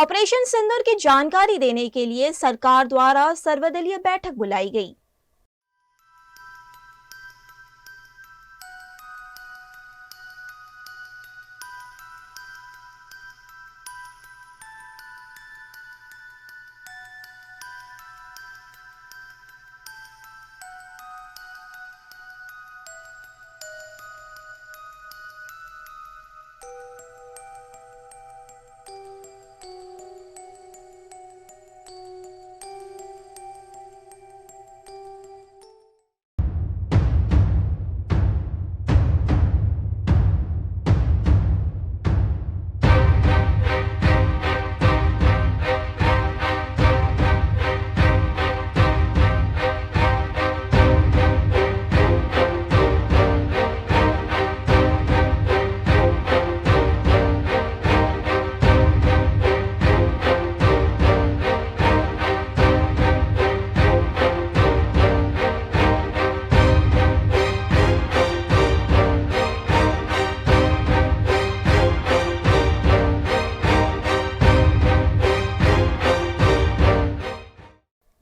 Operation सिंदूर की जानकारी देने के लिए सरकार द्वारा सर्वदलीय बैठक बुलाई गई।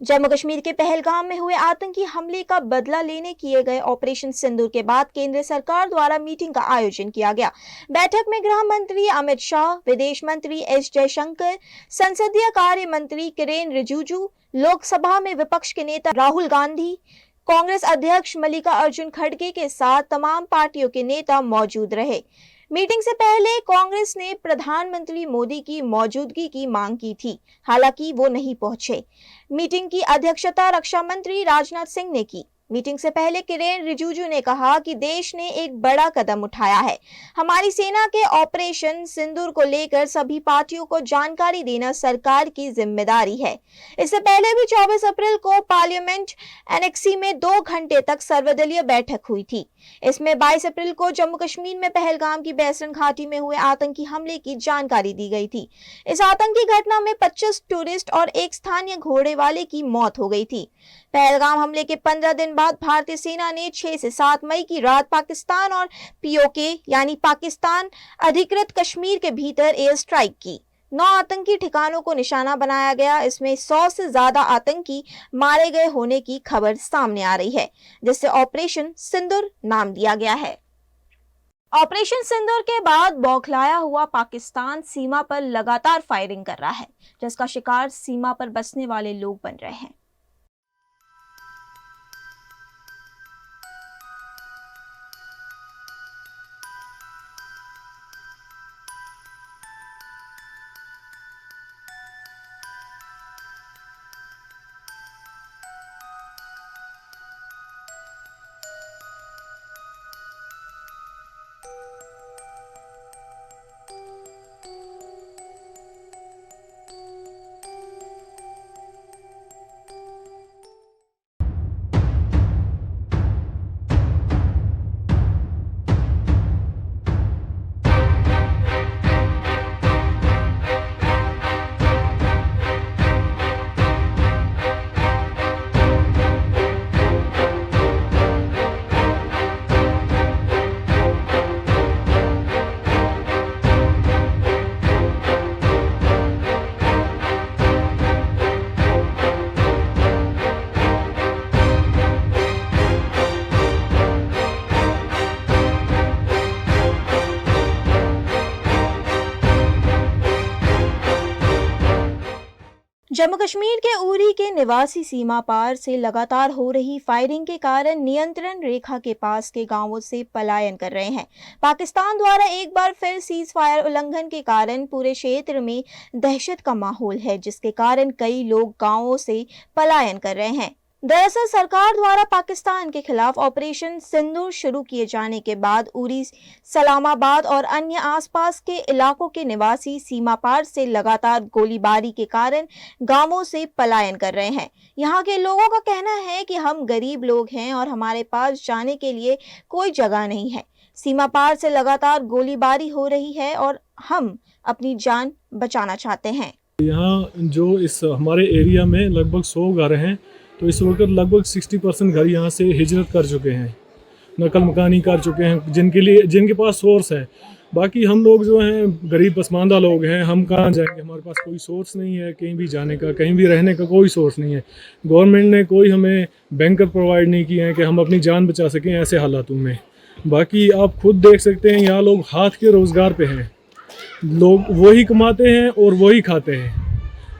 जम्मू कश्मीर के पहलगाम में हुए आतंकी हमले का बदला लेने किए गए ऑपरेशन सिंदूर के बाद केंद्र सरकार द्वारा मीटिंग का आयोजन किया गया। बैठक में गृह मंत्री अमित शाह, विदेश मंत्री एस जयशंकर, संसदीय कार्य मंत्री किरेन रिजिजू, लोकसभा में विपक्ष के नेता राहुल गांधी, कांग्रेस अध्यक्ष मल्लिकार्जुन खड़गे के साथ तमाम पार्टियों के नेता मौजूद रहे। मीटिंग से पहले कांग्रेस ने प्रधानमंत्री मोदी की मौजूदगी की मांग की थी, हालांकि वो नहीं पहुंचे। मीटिंग की अध्यक्षता रक्षा मंत्री राजनाथ सिंह ने की। मीटिंग से पहले किरेन रिजिजू ने कहा कि देश ने एक बड़ा कदम उठाया है। हमारी सेना के ऑपरेशन सिंदूर को लेकर सभी पार्टियों को जानकारी देना सरकार की जिम्मेदारी है। इससे पहले भी 24 अप्रैल को पार्लियामेंट एनेक्सी में 2 घंटे तक सर्वदलीय बैठक हुई थी। इसमें 22 अप्रैल को जम्मू कश्मीर में पहलगाम की बैसरन घाटी में हुए आतंकी हमले की जानकारी दी गई थी। इस आतंकी घटना में 25 टूरिस्ट और एक स्थानीय घोड़े वाले की मौत हो गई थी। पहलगाम हमले के 15 दिन बाद भारतीय सेना ने 6 से 7 मई की रात पाकिस्तान और पीओके यानी पाकिस्तान अधिकृत कश्मीर के भीतर एयर स्ट्राइक की। 9 आतंकी ठिकानों को निशाना बनाया गया। इसमें 100 से ज्यादा आतंकी मारे गए होने की खबर सामने आ रही है, जिससे ऑपरेशन सिंदूर नाम दिया गया है। ऑपरेशन सिंदूर के बाद बौखलाया हुआ पाकिस्तान सीमा पर लगातार फायरिंग कर रहा है, जिसका शिकार सीमा पर बसने वाले लोग बन रहे हैं। जम्मू कश्मीर के उरी के निवासी सीमा पार से लगातार हो रही फायरिंग के कारण नियंत्रण रेखा के पास के गांवों से पलायन कर रहे हैं। पाकिस्तान द्वारा एक बार फिर सीज फायर उल्लंघन के कारण पूरे क्षेत्र में दहशत का माहौल है, जिसके कारण कई लोग गांवों से पलायन कर रहे हैं। दरअसल सरकार द्वारा पाकिस्तान के खिलाफ ऑपरेशन सिंदूर शुरू किए जाने के बाद उरी, सलामाबाद और अन्य आसपास के इलाकों के निवासी सीमा पार से लगातार गोलीबारी के कारण गांवों से पलायन कर रहे हैं। यहां के लोगों का कहना है कि हम गरीब लोग हैं और हमारे पास जाने के लिए कोई जगह नहीं है। सीमा पार से लगातार गोलीबारी हो रही है और हम अपनी जान बचाना चाहते हैं। यहाँ जो इस हमारे एरिया में लगभग 100 घर हैं, तो इस वक्त लगभग 60% घर यहाँ से हिजरत कर चुके हैं, नकल मकानी कर चुके हैं, जिनके पास सोर्स है। बाकी हम लोग जो हैं गरीब पसमानदा लोग हैं, हम कहाँ जाएंगे, हमारे पास कोई सोर्स नहीं है कहीं भी जाने का, कहीं भी रहने का कोई सोर्स नहीं है। गवर्नमेंट ने कोई हमें बैंकर प्रोवाइड नहीं किए हैं कि हम अपनी जान बचा सकें ऐसे हालातों में। बाकी आप खुद देख सकते हैं यहाँ लोग हाथ के रोज़गार पे हैं, लोग वही कमाते हैं और वही खाते हैं।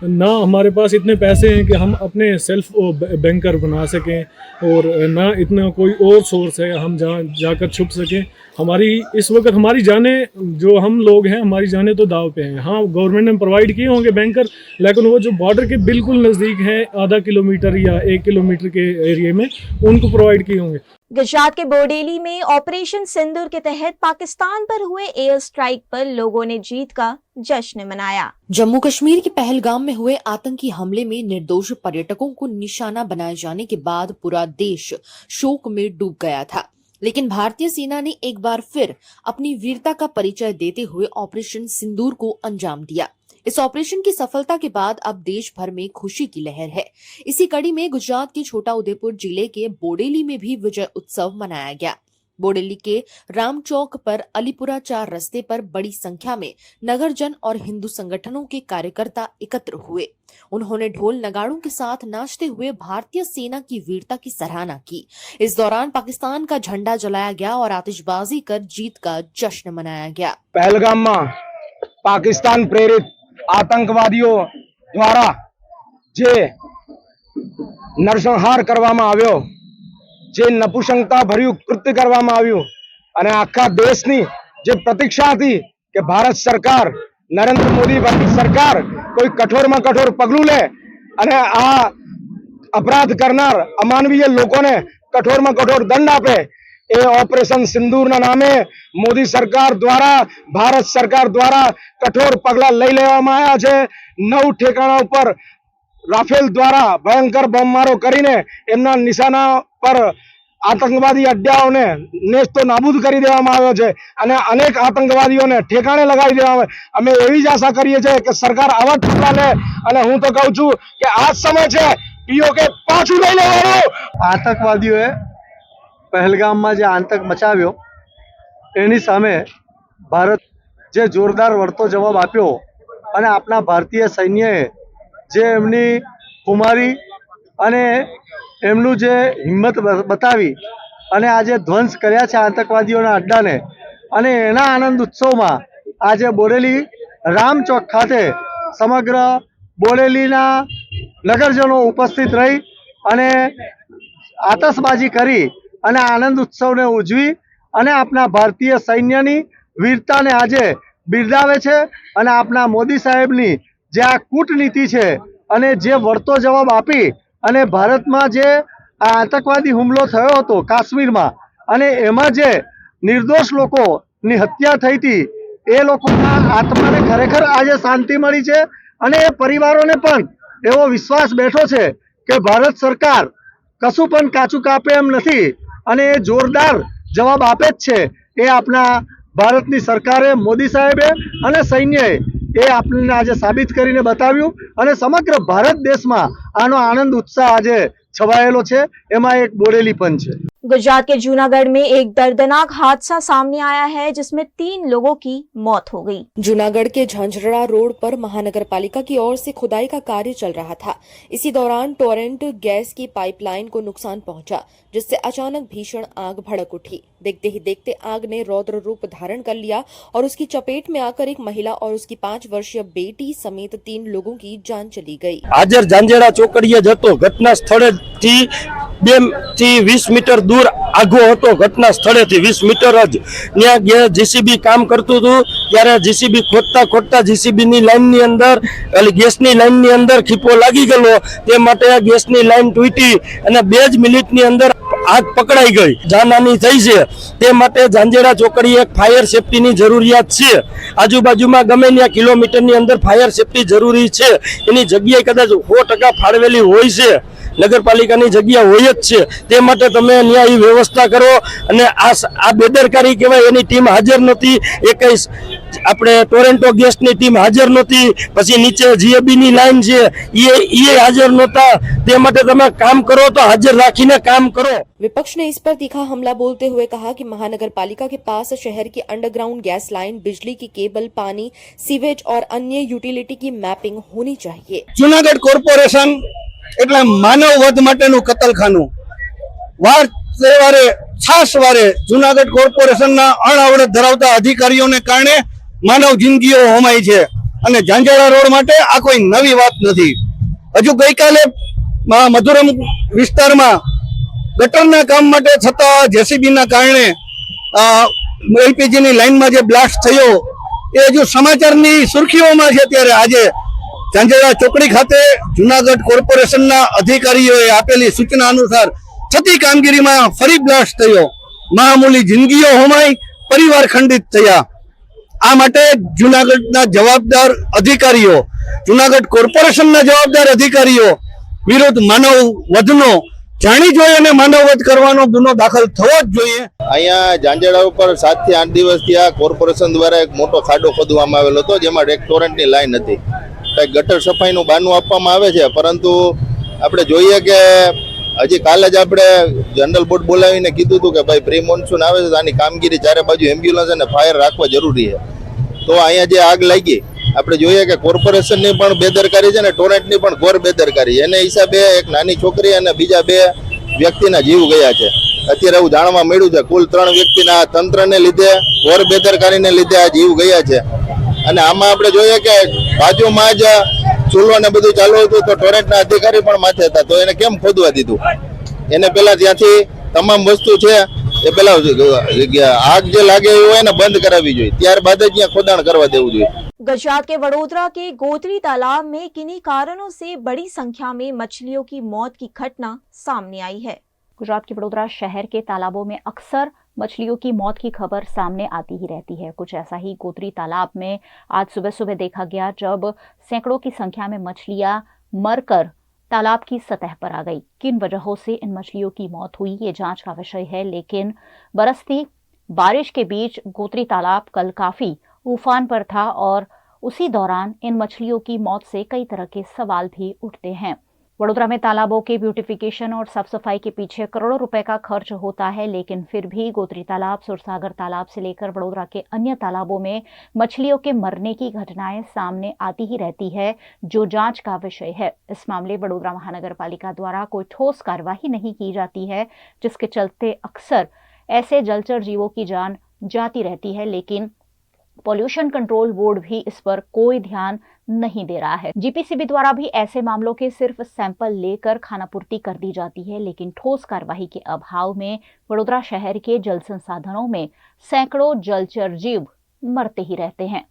ना हमारे पास इतने पैसे हैं कि हम अपने सेल्फ बैंकर बना सकें और ना इतना कोई और सोर्स है हम जहाँ जाकर छुप सकें। हमारी इस वक्त हमारी जानें, जो हम लोग हैं हमारी जानें तो दाव पे हैं। हाँ, गवर्नमेंट ने प्रोवाइड किए होंगे बैंकर, लेकिन वो जो बॉर्डर के बिल्कुल नज़दीक हैं, आधा किलोमीटर या 1 किलोमीटर के एरिया में, उनको प्रोवाइड किए होंगे। गुजरात के बोडेली में ऑपरेशन सिंदूर के तहत पाकिस्तान पर हुए एयर स्ट्राइक पर लोगों ने जीत का जश्न मनाया। जम्मू कश्मीर के पहलगाम में हुए आतंकी हमले में निर्दोष पर्यटकों को निशाना बनाए जाने के बाद पूरा देश शोक में डूब गया था, लेकिन भारतीय सेना ने एक बार फिर अपनी वीरता का परिचय देते हुए ऑपरेशन सिंदूर को अंजाम दिया। इस ऑपरेशन की सफलता के बाद अब देश भर में खुशी की लहर है। इसी कड़ी में गुजरात के छोटा उदेपुर जिले के बोडेली में भी विजय उत्सव मनाया गया। बोडेली के राम चौक पर अलीपुरा 4 रास्ते पर बड़ी संख्या में नगरजन और हिंदू संगठनों के कार्यकर्ता एकत्र हुए। उन्होंने ढोल नगाड़ों के साथ नाचते हुए भारतीय सेना की वीरता की सराहना की। इस दौरान पाकिस्तान का झंडा जलाया गया और आतिशबाजी कर जीत का जश्न मनाया गया। पहलगाम में पाकिस्तान प्रेरित आतंकवादियों द्वारा जे नरसंहार કરવામાં આવ્યો, જે નપુસંગતા ભર્યું કૃત્ય કરવામાં આવ્યું અને આખા દેશની જે પ્રતીક્ષા હતી કે ભારત સરકાર, નરેન્દ્ર મોદી સરકાર કોઈ કઠોરમાં કઠોર પગલું લે અને આ અપરાધ કરનાર અમાનવીય લોકોને કઠોરમાં કઠોર દંડ આપે, એ ઓપરેશન સિંદૂરના નામે મોદી સરકાર દ્વારા, ભારત સરકાર દ્વારા કઠોર પગલા લઈ લેવામાં આવ્યા છે। 9 ઠેકાણા ઉપર રાફેલ દ્વારા ભયંકર બોમ્બમારો કરીને એમના નિશાના પર આતંકવાદી અડ્ડાઓને નેસ્તો નાબૂદ કરી દેવામાં આવ્યો છે અને અનેક આતંકવાદીઓને ઠેકાણે લગાવી દેવામાં આવે। અમે એવી જ આશા કરીએ છીએ કે સરકાર આવા પગલા લે અને હું તો કહું છું કે આ જ સમય છે પીઓકે પાછું લઈ લેવાનું। આતંકવાદીઓએ પહેલગામમાં જે આતંક મચાવ્યો એની સામે ભારત જે જોરદાર વળતો જવાબ આપ્યો અને આપણા ભારતીય સૈન્યએ જે એમની કુમારી અને એમનું જે હિંમત બતાવી અને આજે ધ્વંસ કર્યા છે આતંકવાદીઓના અડ્ડાને, અને એના આનંદ ઉત્સવમાં આજે બોડેલી રામ ચોક ખાતે સમગ્ર બોડેલીના નગરજનો ઉપસ્થિત રહી અને આતશબાજી કરી અને આનંદ ઉત્સવને ઉજવી અને આપણા ભારતીય સૈન્યની વીરતાને આજે બિરદાવે છે અને આપણા મોદી સાહેબની જે આ કૂટનીતિ છે અને જે વળતો જવાબ આપી અને ભારતમાં જે આતંકવાદી હુમલો થયો હતો કાશ્મીરમાં અને એમાં જે નિર્દોષ લોકોની હત્યા થઈ હતી, એ લોકોના આત્માને ખરેખર આજે શાંતિ મળી છે અને એ પરિવારોને પણ એવો વિશ્વાસ બેઠો છે કે ભારત સરકાર કશું પણ કાચું કાપે એમ નથી અને એ જોરદાર જવાબ આપે જ છે। એ આપણા ભારતની સરકારે, મોદી સાહેબે અને સૈન્યએ એ આપણને આજે સાબિત કરીને બતાવ્યું અને સમગ્ર ભારત દેશમાં આનો આનંદ उत्साह આજે छवाયેલો છે। એમાં એક બોડેલી પણ છે। गुजरात के जूनागढ़ में एक दर्दनाक हादसा सामने आया है, जिसमें 3 लोगों की मौत हो गई। जूनागढ़ के झांझरा रोड पर महानगर पालिका की ओर से खुदाई का कार्य चल रहा था। इसी दौरान टोरेंट गैस की पाइपलाइन को नुकसान पहुंचा, जिससे अचानक भीषण आग भड़क उठी। देखते ही देखते आग ने रौद्र रूप धारण कर लिया और उसकी चपेट में आकर एक महिला और उसकी 5 वर्षीय बेटी समेत 3 लोगों की जान चली गई। हाजर झांझेड़ा चौकड़िए जतो घटना स्थले 20 मीटर दूर आगो હતો। ઘટના સ્થળેથી 20 મીટર જ ત્યાં જીસીબી કામ કરતું હતું ત્યારે જીસીબી ખોદતા જીસીબીની લાઈનની અંદર ગેસની લાઈનની અંદર ખીપો લાગી ગયો, તે માટે ગેસની લાઈન તૂટી અને 2 જ મિનિટની અંદર આગ પકડાઈ ગઈ, જાનહાની થઈ છે। તે માટે ઝાંઝેડા ચોકડીએ એક ફાયર સેફટીની જરૂરિયાત છે। આજુબાજુમાં ગમે ત્યાં કિલોમીટરની અંદર ફાયર સેફટી જરૂરી છે। એની જગ્યાએ કદાચ 100% ફાળવેલી હોય છે, નગરપાલિકાની જગ્યા હોય જ છે, તે માટે તમે અહીંયા એ વ્યવસ્થા કરો। અને આ બેદરકારી કહેવાય, એની ટીમ હાજર નથી, એ કઈ આપણે ટોરેન્ટો ગેસની ટીમ હાજર નહોતી, પછી નીચે જીએબી ની લાઈન છે એ હાજર નહોતા, તે માટે તમે કામ કરો તો હાજર રાખીને કામ કરો। विपक्ष ने इस पर तीखा हमला बोलते हुए कहा कि महानगर पालिका के पास शहर की अंडरग्राउंड गैस लाइन, बिजली की केबल, पानी, सीवेज और अन्य यूटिलिटी की मैपिंग होनी चाहिए। જુનાગઢ કોર્પોરેશન એટલે માનવ વધ માટેનું કતલખાનું। વાર તહેવારે છાસવારે જુનાગઢ કોર્પોરેશનના અણઆવડત ધરાવતા અધિકારીઓને કારણે માનવ જિંદગીઓ હોમાય છે અને ઝાંઝાળા રોડ માટે આ કોઈ નવી વાત નથી। હજુ ગઈકાલે મધુરમ વિસ્તારમાં ગટરના કામ માટે છતાં જેસીબીના કારણે એલપીજીની લાઈનમાં જે બ્લાસ્ટ થયો એ હજુ સમાચારની સુર્ખીઓમાં છે। ત્યારે આજે ઝાંઝાળા ચોકડી ખાતે જુનાગઢ કોર્પોરેશનના અધિકારીઓએ આપેલી સૂચના અનુસાર થતી કામગીરીમાં ફરી બ્લાસ્ટ થયો, મામૂલી જિંદગીઓ હોમાઈ, પરિવાર ખંડિત થયા। આ માટે જુનાગઢના જવાબદાર અધિકારીઓ, જુનાગઢ કોર્પોરેશનના જવાબદાર અધિકારીઓ વિરુદ્ધ માનવ વધનો જાણી જોઈ અને માનવવધ કરવાનો ગુનો દાખલ થવો જ જોઈએ। અહીંયા ઝાંઝાળા ઉપર 7 થી 8 દિવસથી આ કોર્પોરેશન દ્વારા એક મોટો ખાડો ખોદવામાં આવેલો હતો, જેમાં એક ટોરેન્ટની લાઈન હતી। કંઈક ગટર સફાઈનું બહાનું આપવામાં આવે છે, પરંતુ આપણે જોઈએ કે હજી કાલે જ આપણે જનરલ બોર્ડ બોલાવીને કીધું હતું કે ભાઈ પ્રી મોન્સૂન આવે છે તો આની કામગીરી ચારે બાજુ એમ્બ્યુલન્સ અને ફાયર રાખવા જરૂરી છે। તો અહીંયા જે આગ લાગી આપણે જોઈએ કે કોર્પોરેશનની પણ બેદરકારી છે ને ટોરેન્ટની પણ ઘોર બેદરકારી। એને હિસાબે એક નાની છોકરી અને બીજા 2 વ્યક્તિના જીવ ગયા છે। અત્યારે એવું જાણવા મળ્યું છે કુલ 3 વ્યક્તિના તંત્રને લીધે, ઘોર બેદરકારીને લીધે આ જીવ ગયા છે। અને આમાં આપણે જોઈએ કે બાજુમાં જ ચૂલો ને બધું ચાલુ હતું તો ટોરેન્ટના અધિકારી પણ માથે હતા, તો એને કેમ ખોદવા દીધું? એને પેલા ત્યાંથી તમામ વસ્તુ છે એ પેલા આગ જે લાગે હોય એને બંધ કરાવવી જોઈએ, ત્યારબાદ જ ત્યાં ખોદાણ કરવા દેવું જોઈએ। गुजरात के वडोदरा के गोत्री तालाब में किन्हीं कारणों से बड़ी संख्या में मछलियों की मौत की घटना सामने आई है। गुजरात के वडोदरा शहर के तालाबों में अक्सर मछलियों की मौत की खबर सामने आती ही रहती है। कुछ ऐसा ही गोत्री तालाब में आज सुबह सुबह देखा गया, जब सैकड़ों की संख्या में मछलियां मरकर तालाब की सतह पर आ गई। किन वजहों से इन मछलियों की मौत हुई ये जांच का विषय है, लेकिन बरसती बारिश के बीच गोत्री तालाब कल काफी उफान पर था और उसी दौरान इन मछलियों की मौत से कई तरह के सवाल भी उठते हैं। वडोदरा में तालाबों के ब्यूटिफिकेशन और साफ सफाई के पीछे करोड़ों रुपए का खर्च होता है, लेकिन फिर भी गोत्री तालाब, सुरसागर तालाब से लेकर वडोदरा के अन्य तालाबों में मछलियों के मरने की घटनाएं सामने आती ही रहती है, जो जांच का विषय है। इस मामले वडोदरा महानगर पालिका द्वारा कोई ठोस कार्यवाही नहीं की जाती है, जिसके चलते अक्सर ऐसे जलचर जीवों की जान जाती रहती है, लेकिन पॉल्यूशन कंट्रोल बोर्ड भी इस पर कोई ध्यान नहीं दे रहा है। जीपीसीबी द्वारा भी ऐसे मामलों के सिर्फ सैंपल लेकर खानापूर्ति कर दी जाती है, लेकिन ठोस कार्यवाही के अभाव में वडोदरा शहर के जल संसाधनों में सैकड़ों जलचर जीव मरते ही रहते हैं।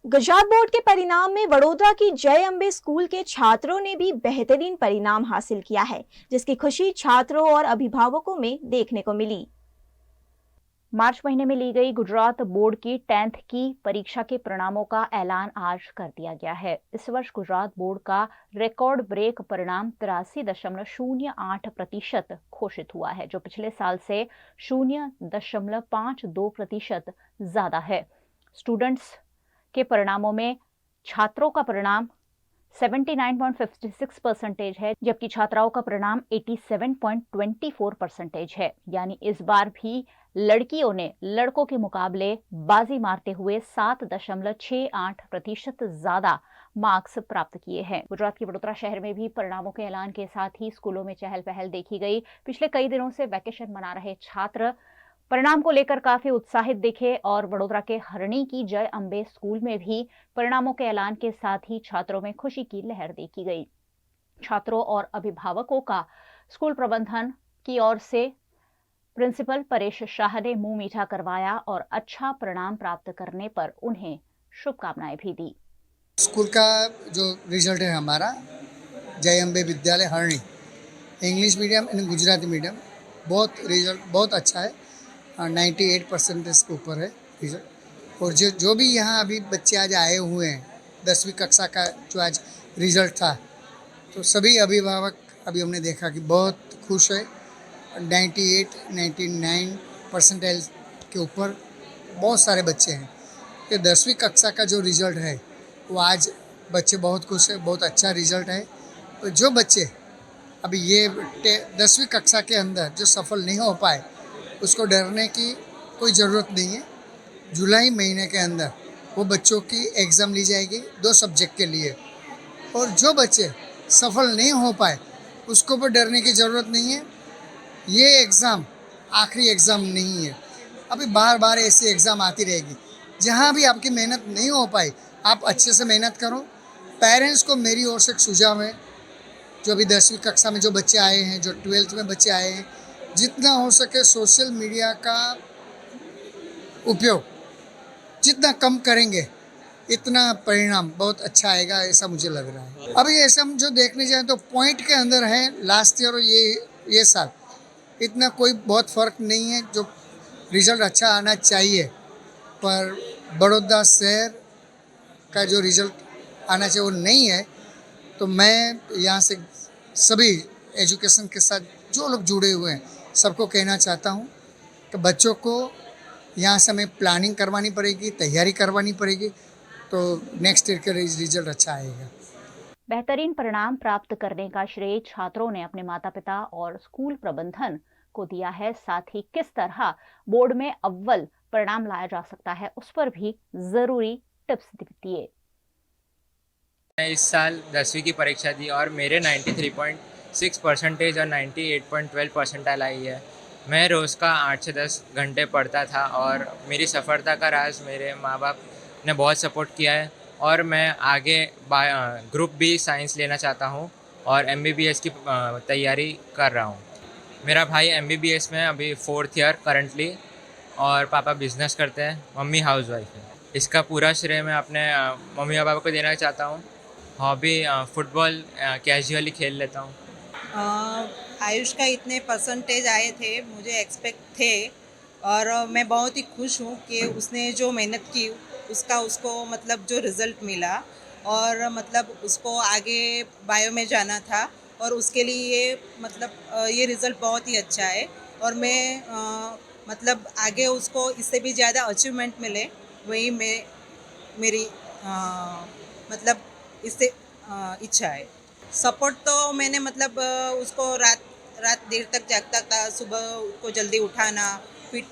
गुजरात बोर्ड के परिणाम में वडोदरा की जय अंबे स्कूल के छात्रों ने भी बेहतरीन परिणाम हासिल किया है, जिसकी खुशी छात्रों और अभिभावकों में देखने को मिली। मार्च महीने में ली गई गुजरात बोर्ड की 10th की परीक्षा के परिणामों का ऐलान आज कर दिया गया है। इस वर्ष गुजरात बोर्ड का रिकॉर्ड ब्रेक परिणाम 83.08% घोषित हुआ है, जो पिछले साल से 0.52% ज्यादा है। स्टूडेंट्स के परिणामों में छात्रों का परिणाम 79.56% है, जबकि छात्राओं का परिणाम 87.24% है। यानी इस बार भी लड़कियों ने लड़कों के मुकाबले बाजी मारते हुए 7.68% ज्यादा मार्क्स प्राप्त किए हैं। गुजरात के वडोदरा शहर में भी परिणामों के ऐलान के साथ ही स्कूलों में चहल पहल देखी गई। पिछले कई दिनों से वैकेशन मना रहे छात्र परिणाम को लेकर काफी उत्साहित दिखे और वडोदरा के हरणी की जय अंबे स्कूल में भी परिणामों के ऐलान के साथ ही छात्रों में खुशी की लहर देखी गई। छात्रों और अभिभावकों का स्कूल प्रबंधन की ओर से प्रिंसिपल परेश शाह ने मुंह मीठा करवाया और अच्छा परिणाम प्राप्त करने पर उन्हें शुभकामनाएं भी दी। स्कूल का जो रिजल्ट है हमारा Jai Ambe Vidyalaya Harni, English medium and Gujarati medium, बहुत रिजल्ट बहुत अच्छा है। 98% के ऊपर है रिजल्ट। और जो भी यहाँ अभी बच्चे आज आए हुए हैं 10वीं कक्षा का जो आज रिजल्ट था, तो सभी अभिभावक अभी हमने देखा कि बहुत खुश है। 98-99 परसेंटाइल के ऊपर बहुत सारे बच्चे हैं। ये 10वीं कक्षा का जो रिज़ल्ट है वो आज बच्चे बहुत खुश है, बहुत अच्छा रिज़ल्ट है। तो जो बच्चे अभी ये 10वीं कक्षा के अंदर जो सफल नहीं हो पाए, उसको डरने की कोई ज़रूरत नहीं है। जुलाई महीने के अंदर वो बच्चों की एग्ज़ाम ली जाएगी 2 सब्जेक्ट के लिए, और जो बच्चे सफल नहीं हो पाए उसको पर डरने की ज़रूरत नहीं है। ये एग्ज़ाम आखिरी एग्ज़ाम नहीं है, अभी बार बार ऐसी एग्ज़ाम आती रहेगी। जहाँ भी आपकी मेहनत नहीं हो पाई, आप अच्छे से मेहनत करो। पेरेंट्स को मेरी ओर से एक सुझाव है, जो अभी 10वीं कक्षा में जो बच्चे आए हैं, जो 12th में बच्चे आए हैं, जितना हो सके सोशल मीडिया का उपयोग जितना कम करेंगे इतना परिणाम बहुत अच्छा आएगा, ऐसा मुझे लग रहा है। अभी ऐसा हम जो देखने जाएँ तो पॉइंट के अंदर है लास्ट ईयर और ये साल इतना कोई बहुत फ़र्क नहीं है। जो रिज़ल्ट अच्छा आना चाहिए, पर बड़ौदा शहर का जो रिज़ल्ट आना चाहिए वो नहीं है। तो मैं यहाँ से सभी एजुकेशन के साथ जो लोग जुड़े हुए हैं सबको कहना चाहता हूँ कि बच्चों को यहाँ से हमें प्लानिंग करवानी पड़ेगी, तैयारी करवानी पड़ेगी, तो नेक्स्ट ईयर का रिज़ल्ट अच्छा आएगा। बेहतरीन परिणाम प्राप्त करने का श्रेय छात्रों ने अपने माता पिता और स्कूल प्रबंधन को दिया है। साथ ही किस तरह बोर्ड में अव्वल परिणाम लाया जा सकता है उस पर भी जरूरी टिप्स दिए। मैं इस साल 10वीं की परीक्षा दी और मेरे 93.6 परसेंटेज और 98.12 परसेंटाइल आई है। मैं रोज़ का 8 से 10 घंटे पढ़ता था और मेरी सफलता का राज मेरे माँ बाप ने बहुत सपोर्ट किया है। और मैं आगे ग्रुप बी साइंस लेना चाहता हूँ और MBBS की तैयारी कर रहा हूँ। मेरा भाई MBBS में अभी 4th ईयर करंटली, और पापा बिजनेस करते हैं, मम्मी हाउसवाइफ है। इसका पूरा श्रेय मैं अपने मम्मी पापा को देना चाहता हूँ। हॉबी फुटबॉल कैजुअली खेल लेता हूँ। आयुष का इतने परसेंटेज आए थे, मुझे एक्सपेक्ट थे, और मैं बहुत ही खुश हूँ कि उसने जो मेहनत की उसका उसको मतलब जो रिज़ल्ट मिला, और मतलब उसको आगे बायो में जाना था और उसके लिए मतलब ये रिज़ल्ट बहुत ही अच्छा है। और मैं मतलब आगे उसको इससे भी ज़्यादा अचीवमेंट मिले, वही मेरी मतलब इससे इच्छा है। सपोर्ट तो मैंने मतलब उसको रात देर तक जागता था, सुबह उसको जल्दी उठाना, फिर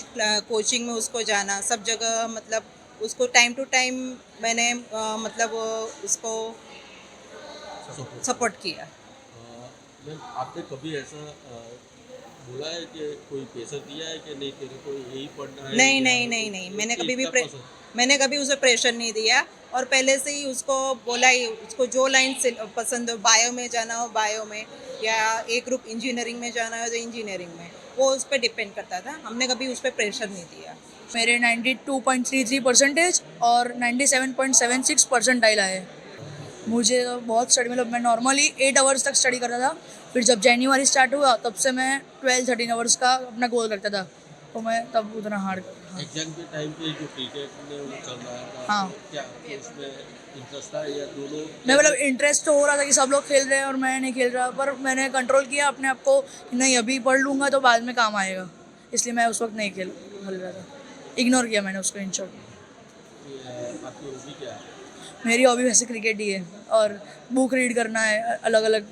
कोचिंग में उसको जाना, सब जगह मतलब उसको टाइम टू टाइम मैंने मतलब उसको सपोर्ट किया। मैम, आपने कभी ऐसा बोला है कि कोई प्रेशर दिया है कि नहीं तेरे को यही पढ़ना है? नहीं, मैंने कभी उसे प्रेशर नहीं दिया, और पहले से ही उसको बोला ही, उसको जो लाइन से पसंद हो, बायो में जाना हो बायो में, या एक ग्रुप इंजीनियरिंग में जाना हो तो इंजीनियरिंग में, वो उस पर डिपेंड करता था। हमने कभी उस पर प्रेशर नहीं दिया। मेरे 92.33 परसेंटेज और 97.76 परसेंटाइल आए। मुझे तो बहुत स्टडी, मतलब मैं नॉर्मली 8 आवर्स तक स्टडी करता था, फिर जब जनवरी स्टार्ट हुआ तब से मैं 12-13 आवर्स का अपना गोल रखता था, तो मैं तब उतना हार्ड। एग्जाम के टाइम पे जो क्रिकेट में वो चल रहा था, हाँ, क्या उसमें इंटरेस्ट था या दोनों? मैं मतलब इंटरेस्ट तो हो रहा था कि सब लोग खेल रहे हैं और मैं नहीं खेल रहा, पर मैंने कंट्रोल किया अपने आप को, नहीं अभी पढ़ लूँगा तो बाद में काम आएगा, इसलिए मैं उस वक्त नहीं खेल रहा था, इग्नोर किया मैंने उसको। इन शॉर्ट आपकी हॉबी क्या है? मेरी हॉबी वैसे क्रिकेट ही है, और बुक रीड करना है, अलग अलग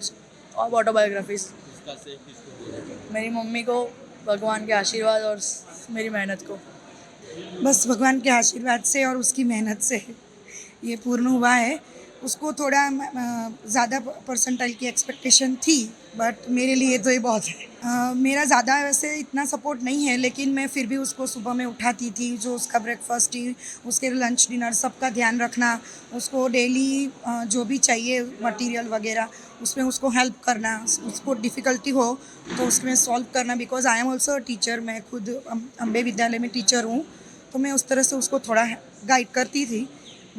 ऑटोबायोग्राफीज। इसका सेम किसको दे रहे हैं? मेरी मम्मी को, भगवान के आशीर्वाद और मेरी मेहनत को। बस भगवान के आशीर्वाद से और उसकी मेहनत से ये पूर्ण हुआ है। उसको थोड़ा ज़्यादा परसेंटाइल की एक्सपेक्टेशन थी, बट मेरे लिए तो ये बहुत है। मेरा ज़्यादा वैसे इतना सपोर्ट नहीं है, लेकिन मैं फिर भी उसको सुबह में उठाती थी, जो उसका ब्रेकफास्ट ही, उसके लंच डिनर सबका ध्यान रखना, उसको डेली जो भी चाहिए मटेरियल वगैरह उसमें उसको हेल्प करना, उसको डिफ़िकल्टी हो तो उसमें सॉल्व करना। Because I am also teacher, मैं खुद अम्बे विद्यालय में टीचर हूँ, तो मैं उस तरह से उसको थोड़ा गाइड करती थी।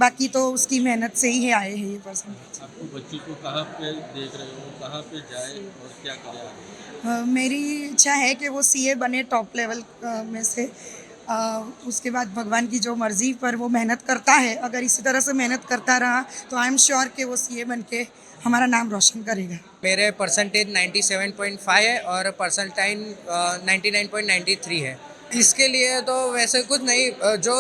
बाकी तो उसकी मेहनत से ही आए हैं ये परसेंटेज। आपको बच्ची को कहाँ पे देख रहे हो, कहाँ पे जाए और क्या करे आगे? मेरी इच्छा है कि वो सीए बने टॉप लेवल में से। उसके बाद भगवान की जो मर्ज़ी पर वो मेहनत करता है, अगर इसी तरह से मेहनत करता रहा तो आई एम श्योर कि वो सीए बन के हमारा नाम रोशन करेगा। मेरे परसेंटेज 97.5 है और परसेंटाइन 99.93 है। इसके लिए तो वैसे कुछ नहीं, जो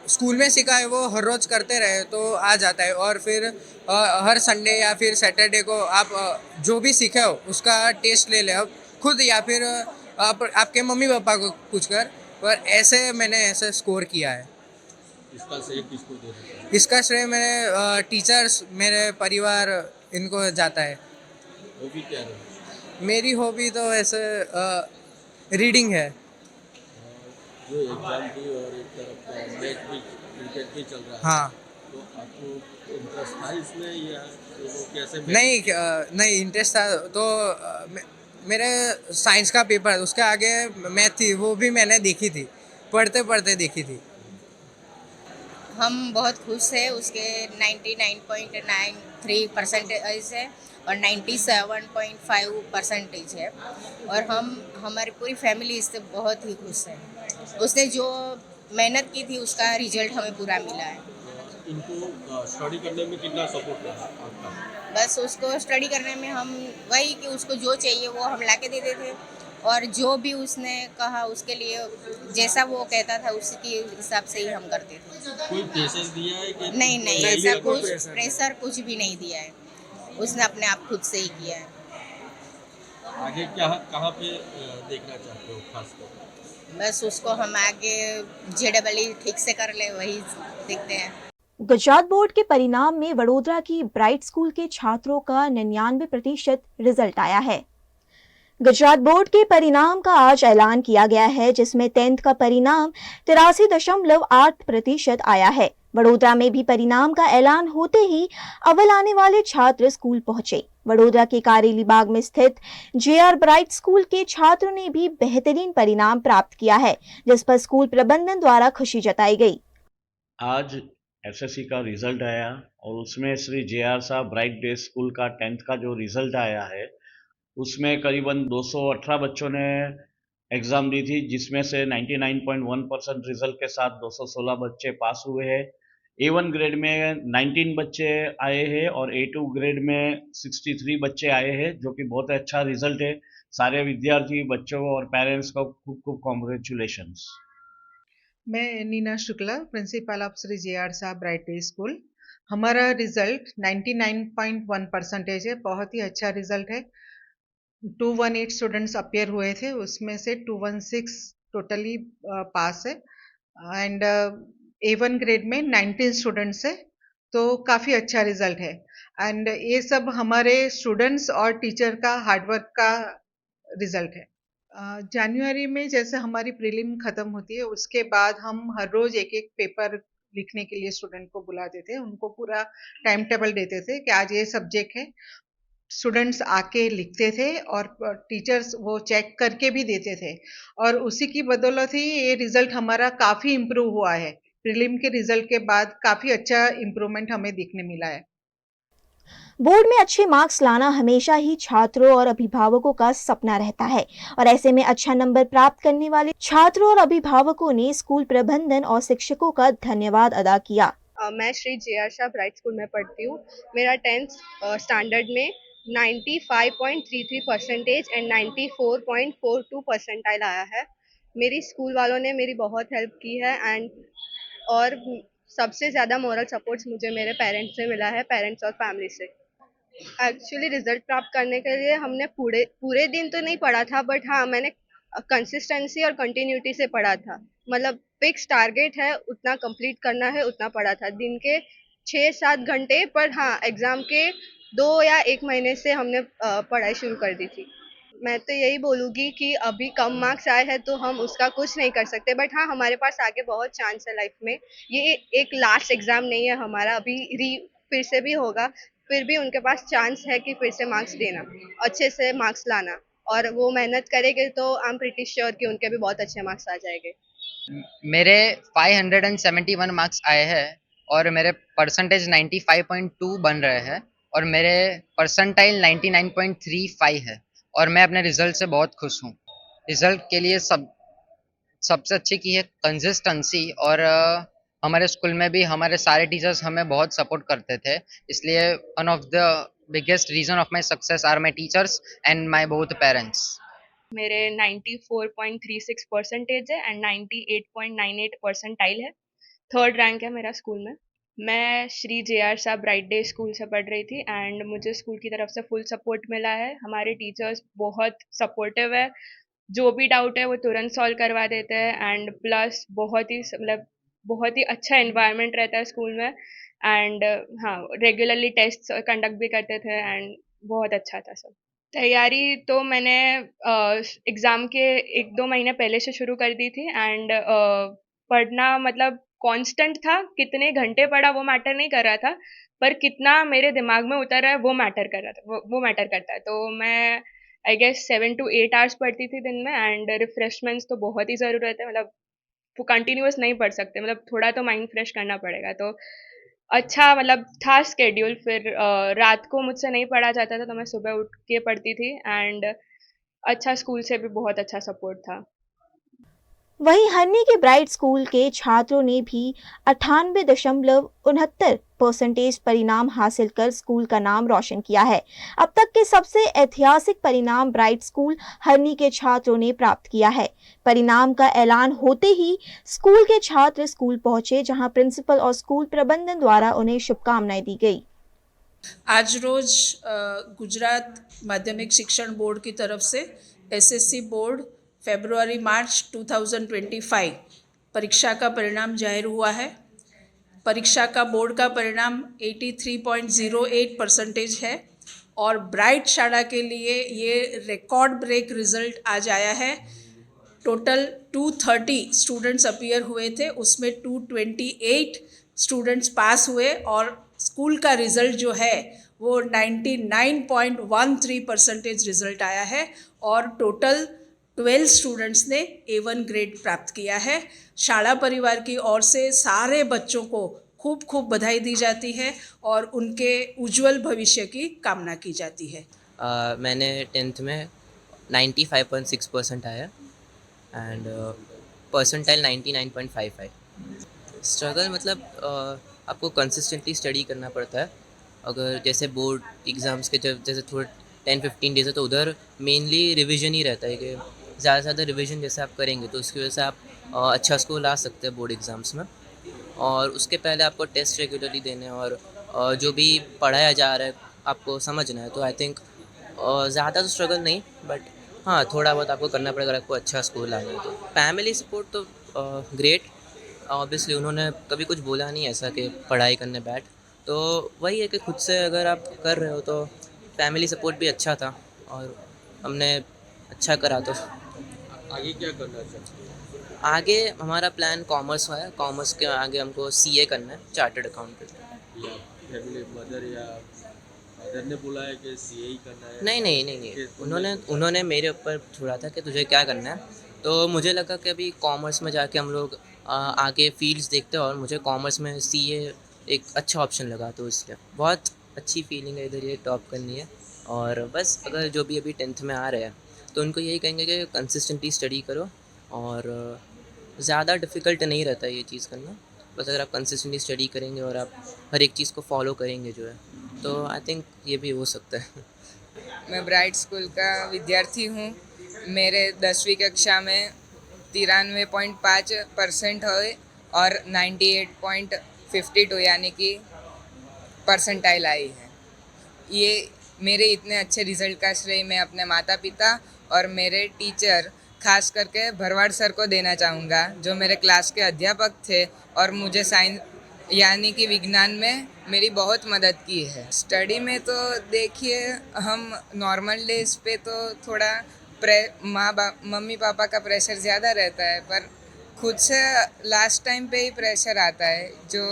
स्कूल में सीखा है वो हर रोज़ करते रहे तो आ जाता है, और फिर हर संडे या फिर सैटरडे को आप जो भी सीखे हो उसका टेस्ट ले ले, अब खुद या फिर आपके मम्मी पापा को पूछकर, पर ऐसे मैंने ऐसे स्कोर किया है। इसका श्रेय किसको दे रहे हैं? इसका श्रेय मेरे टीचर्स, मेरे परिवार, इनको जाता है। हॉबी क्या है? मेरी हॉबी तो ऐसे रीडिंग है। जो एग्जाम भी और एक तरफ मैच भी, क्रिकेट भी चल रहा है। हाँ। तो आपको इंटरेस्ट था इसमें या तो वो कैसे? नहीं इंटरेस्ट था तो मेरे साइंस का पेपर, उसके आगे मैथ थी, वो भी मैंने देखी थी, पढ़ते पढ़ते देखी थी। हम बहुत खुश हैं, उसके 99.93 परसेंटेज है और 97.5 परसेंटेज है, और हमारी पूरी फैमिली इससे बहुत ही खुश है। उसने जो मेहनत की थी उसका रिजल्ट हमें पूरा मिला है। इनको स्टडी करने में कितना सपोर्ट रहा आपका? बस उसको स्टडी करने में हम वही कि उसको जो चाहिए वो हम ला के देते थे, और जो भी उसने कहा उसके लिए जैसा वो कहता था उसके हिसाब से ही हम करते थे। कोई प्रेशर दिया है कि? नहीं ऐसा कुछ प्रेशर कुछ भी नहीं दिया है, उसने अपने आप खुद से ही किया है। आगे क्या कहाँ पे देखना चाहते हो खासकर? बस उसको हम आगे JEE ठीक से कर ले, वही देखते हैं। गुजरात बोर्ड के परिणाम में वडोदरा की ब्राइट स्कूल के छात्रों का 99% रिजल्ट आया है। गुजरात बोर्ड के परिणाम का आज ऐलान किया गया है, जिसमें 10th का परिणाम 83.8% आया है। वडोदरा में भी परिणाम का ऐलान होते ही अव्वल आने वाले छात्र स्कूल पहुंचे। वडोदरा के कारेली बाग में स्थित JR ब्राइट स्कूल के छात्रों ने भी बेहतरीन परिणाम प्राप्त किया है, जिस पर स्कूल प्रबंधन द्वारा खुशी जताई गई। आज SSC का रिजल्ट आया और उसमें Shri JR Sahab bright day school का 10th का जो रिजल्ट आया है उसमें करीबन 218 बच्चों ने एग्ज़ाम दी थी, जिसमें से 99.1% रिजल्ट के साथ 216 बच्चे पास हुए हैं। A1 ग्रेड में 19 बच्चे आए हैं और A2 ग्रेड में 63 बच्चे आए हैं, जो कि बहुत अच्छा रिजल्ट है। सारे विद्यार्थी, बच्चों और पेरेंट्स को खूब खूब कॉन्ग्रेचुलेशंस। मैं Neena Shukla, principal of Shri JR Sahab bright day school. हमारा रिजल्ट 99.1% है, बहुत ही अच्छा रिजल्ट है। 218 स्टूडेंट्स अपियर हुए थे, उसमें से 216 टोटली पास है, एंड A1 ग्रेड में 19 स्टूडेंट्स है, तो काफ़ी अच्छा रिजल्ट है। एंड ये सब हमारे स्टूडेंट्स और टीचर का हार्डवर्क का रिजल्ट है। जनवरी में जैसे हमारी प्रीलिम ख़त्म होती है, उसके बाद हम हर रोज़ एक एक पेपर लिखने के लिए स्टूडेंट को बुलाते थे, उनको पूरा टाइम टेबल देते थे कि आज ये सब्जेक्ट है। स्टूडेंट्स आके लिखते थे और टीचर्स वो चेक करके भी देते थे, और उसी की बदौलत ही ये रिजल्ट हमारा काफ़ी इम्प्रूव हुआ है। प्रीलिम के रिजल्ट के बाद काफ़ी अच्छा इम्प्रूवमेंट हमें देखने मिला है। बोर्ड में अच्छे मार्क्स लाना हमेशा ही छात्रों और अभिभावकों का सपना रहता है, और ऐसे में अच्छा नंबर प्राप्त करने वाले छात्रों और अभिभावकों ने स्कूल प्रबंधन और शिक्षकों का धन्यवाद अदा किया। मैं Shri JR Shah bright school में पढ़ती हूँ। मेरा 10th स्टैंडर्ड में 95.33 परसेंटेज एंड 94.42 परसेंटाइल आया है। मेरी स्कूल वालों ने मेरी बहुत हेल्प की है, एंड और सबसे ज़्यादा मोरल सपोर्ट्स मुझे मेरे पेरेंट्स से मिला है, पेरेंट्स और फैमिली से। एक्चुअली रिजल्ट प्राप्त करने के लिए हमने पूरे दिन तो नहीं पढ़ा था, बट हाँ मैंने कंसिस्टेंसी और कंटिन्यूटी से पढ़ा था। मतलब फिक्स टारगेट है, उतना कंप्लीट करना है, उतना पढ़ा था। दिन के 6-7 घंटे, पर हाँ एग्ज़ाम के 2 या 1 महीने से हमने पढ़ाई शुरू कर दी थी। मैं तो यही बोलूँगी कि अभी कम मार्क्स आए हैं तो हम उसका कुछ नहीं कर सकते, बट हाँ हमारे पास आगे बहुत चांस है लाइफ में। ये एक लास्ट एग्ज़ाम नहीं है हमारा, अभी फिर से भी होगा, फिर भी उनके पास चांस है कि फिर से मार्क्स देना, अच्छे से मार्क्स लाना, और वो मेहनत करेंगे तो आई एम प्रीटी श्योर कि उनके भी बहुत अच्छे मार्क्स आ जाएंगे। मेरे 571 मार्क्स आए हैं और मेरे परसेंटेज 95.2 बन रहे हैं और मेरे परसेंटाइल 99.35 है और मैं अपने रिजल्ट से बहुत खुश हूँ। रिजल्ट के लिए सबसे अच्छी की है कंसिस्टेंसी और हमारे स्कूल में भी हमारे सारे टीचर्स हमें बहुत सपोर्ट करते थे, इसलिए one of the biggest reason of my success are my teachers and my both parents. मेरे 94.36 परसेंटेज है एंड 98.98 परसेंटाइल है। 3rd रैंक है मेरा स्कूल में। मैं Shri JR Shah bright day school से पढ़ रही थी एंड मुझे स्कूल की तरफ से फुल सपोर्ट मिला है। हमारे टीचर्स बहुत सपोर्टिव है, जो भी डाउट है वो तुरंत सॉल्व करवा देते हैं एंड प्लस बहुत ही अच्छा एनवायरनमेंट रहता है स्कूल में एंड हाँ, रेगुलरली टेस्ट कंडक्ट भी करते थे एंड बहुत अच्छा था सब। तैयारी तो मैंने एग्ज़ाम के 1-2 महीने पहले से शुरू कर दी थी एंड पढ़ना मतलब कांस्टेंट था। कितने घंटे पढ़ा वो मैटर नहीं कर रहा था, पर कितना मेरे दिमाग में उतर रहा है वो मैटर कर रहा था, वो मैटर करता है। तो मैं आई गेस 7 to 8 आवर्स पढ़ती थी दिन में एंड रिफ्रेशमेंट्स तो बहुत ही ज़रूरत है, मतलब वो कंटिन्यूअस नहीं पढ़ सकते, मतलब थोड़ा तो माइंड फ्रेश करना पड़ेगा। तो अच्छा मतलब था स्केड्यूल। फिर रात को मुझसे नहीं पढ़ा जाता था तो मैं सुबह उठ के पढ़ती थी एंड अच्छा स्कूल से भी बहुत अच्छा सपोर्ट था। वहीं हरनी के ब्राइट स्कूल के छात्रों ने भी 98.69% परिणाम हासिल कर स्कूल का नाम रोशन किया है। अब तक के सबसे ऐतिहासिक परिणाम ब्राइट स्कूल हरनी के छात्रों ने प्राप्त किया है। परिणाम का ऐलान होते ही स्कूल के छात्र स्कूल पहुंचे, जहां प्रिंसिपल और स्कूल प्रबंधन द्वारा उन्हें शुभकामनाएं दी गई। आज रोज गुजरात माध्यमिक शिक्षण बोर्ड की तरफ से SSC बोर्ड फरवरी-मार्च 2025 परीक्षा का परिणाम जाहिर हुआ है। परीक्षा का बोर्ड का परिणाम 83.08% है और ब्राइट शाला के लिए ये रिकॉर्ड ब्रेक रिजल्ट आज आया है। टोटल 230 स्टूडेंट्स अपीयर हुए थे, उसमें 228 स्टूडेंट्स पास हुए और स्कूल का रिज़ल्ट जो है वो 99.13% रिज़ल्ट आया है और टोटल 12 स्टूडेंट्स ने A1 ग्रेड प्राप्त किया है। शाला परिवार की ओर से सारे बच्चों को खूब खूब बधाई दी जाती है और उनके उज्जवल भविष्य की कामना की जाती है। मैंने 10th में 95.6% आया एंड परसेंटाइल 99.55। स्ट्रगल मतलब आपको कंसिस्टेंटली स्टडी करना पड़ता है। अगर जैसे बोर्ड एग्ज़ाम्स के जैसे थोड़े 10-15 डेज है तो उधर मेनली रिवीजन ही रहता है कि ज़्यादा से ज़्यादा रिवीजन जैसे आप करेंगे तो उसकी वजह से आप अच्छा स्कोर ला सकते हैं बोर्ड एग्ज़ाम्स में। और उसके पहले आपको टेस्ट रेगुलरली देने और जो भी पढ़ाया जा रहा है आपको समझना है। तो आई थिंक ज़्यादा तो स्ट्रगल नहीं, बट हाँ थोड़ा बहुत आपको करना पड़ेगा अगर आपको अच्छा स्कोर लाना है। तो फैमिली सपोर्ट तो ग्रेट, ऑब्वियसली उन्होंने कभी कुछ बोला नहीं ऐसा कि पढ़ाई करने बैठ। तो वही है कि खुद से अगर आप कर रहे हो तो फैमिली सपोर्ट भी अच्छा था और हमने अच्छा करा। तो आगे क्या करना चाहते हैं? आगे हमारा प्लान कॉमर्स है, कॉमर्स के आगे हमको CA करना है, चार्टर्ड अकाउंटेंट। या फैमिली मदर या फादर ने बोला है कि CA ही करना है? नहीं, उन्होंने मेरे ऊपर छोड़ा था कि तुझे क्या करना है। तो मुझे लगा कि अभी कॉमर्स में जाके हम लोग आगे फील्ड्स देखते हैं और मुझे कॉमर्स में CA एक अच्छा ऑप्शन लगा, तो इसलिए बहुत अच्छी फीलिंग है इधर ये टॉप करनी है। और बस अगर जो भी अभी 10th में आ रहे हैं तो उनको यही कहेंगे कि कंसिस्टेंटली स्टडी करो और ज़्यादा डिफ़िकल्ट नहीं रहता ये चीज़ करना। बस अगर आप कंसिस्टेंटली स्टडी करेंगे और आप हर एक चीज़ को फॉलो करेंगे जो है, तो आई थिंक ये भी हो सकता है। मैं ब्राइट स्कूल का विद्यार्थी हूँ। मेरे 10वीं कक्षा में 93.5% हुए और 98.52 यानी कि परसेंटाइल आई है। ये मेरे इतने अच्छे रिज़ल्ट का श्रेय मैं अपने माता पिता और मेरे टीचर खास करके भरवाड़ सर को देना चाहूँगा, जो मेरे क्लास के अध्यापक थे और मुझे साइंस यानी कि विज्ञान में मेरी बहुत मदद की है। स्टडी में तो देखिए हम नॉर्मल डेज पे तो थोड़ा मम्मी पापा का प्रेशर ज़्यादा रहता है, पर खुद से लास्ट टाइम पे ही प्रेशर आता है जो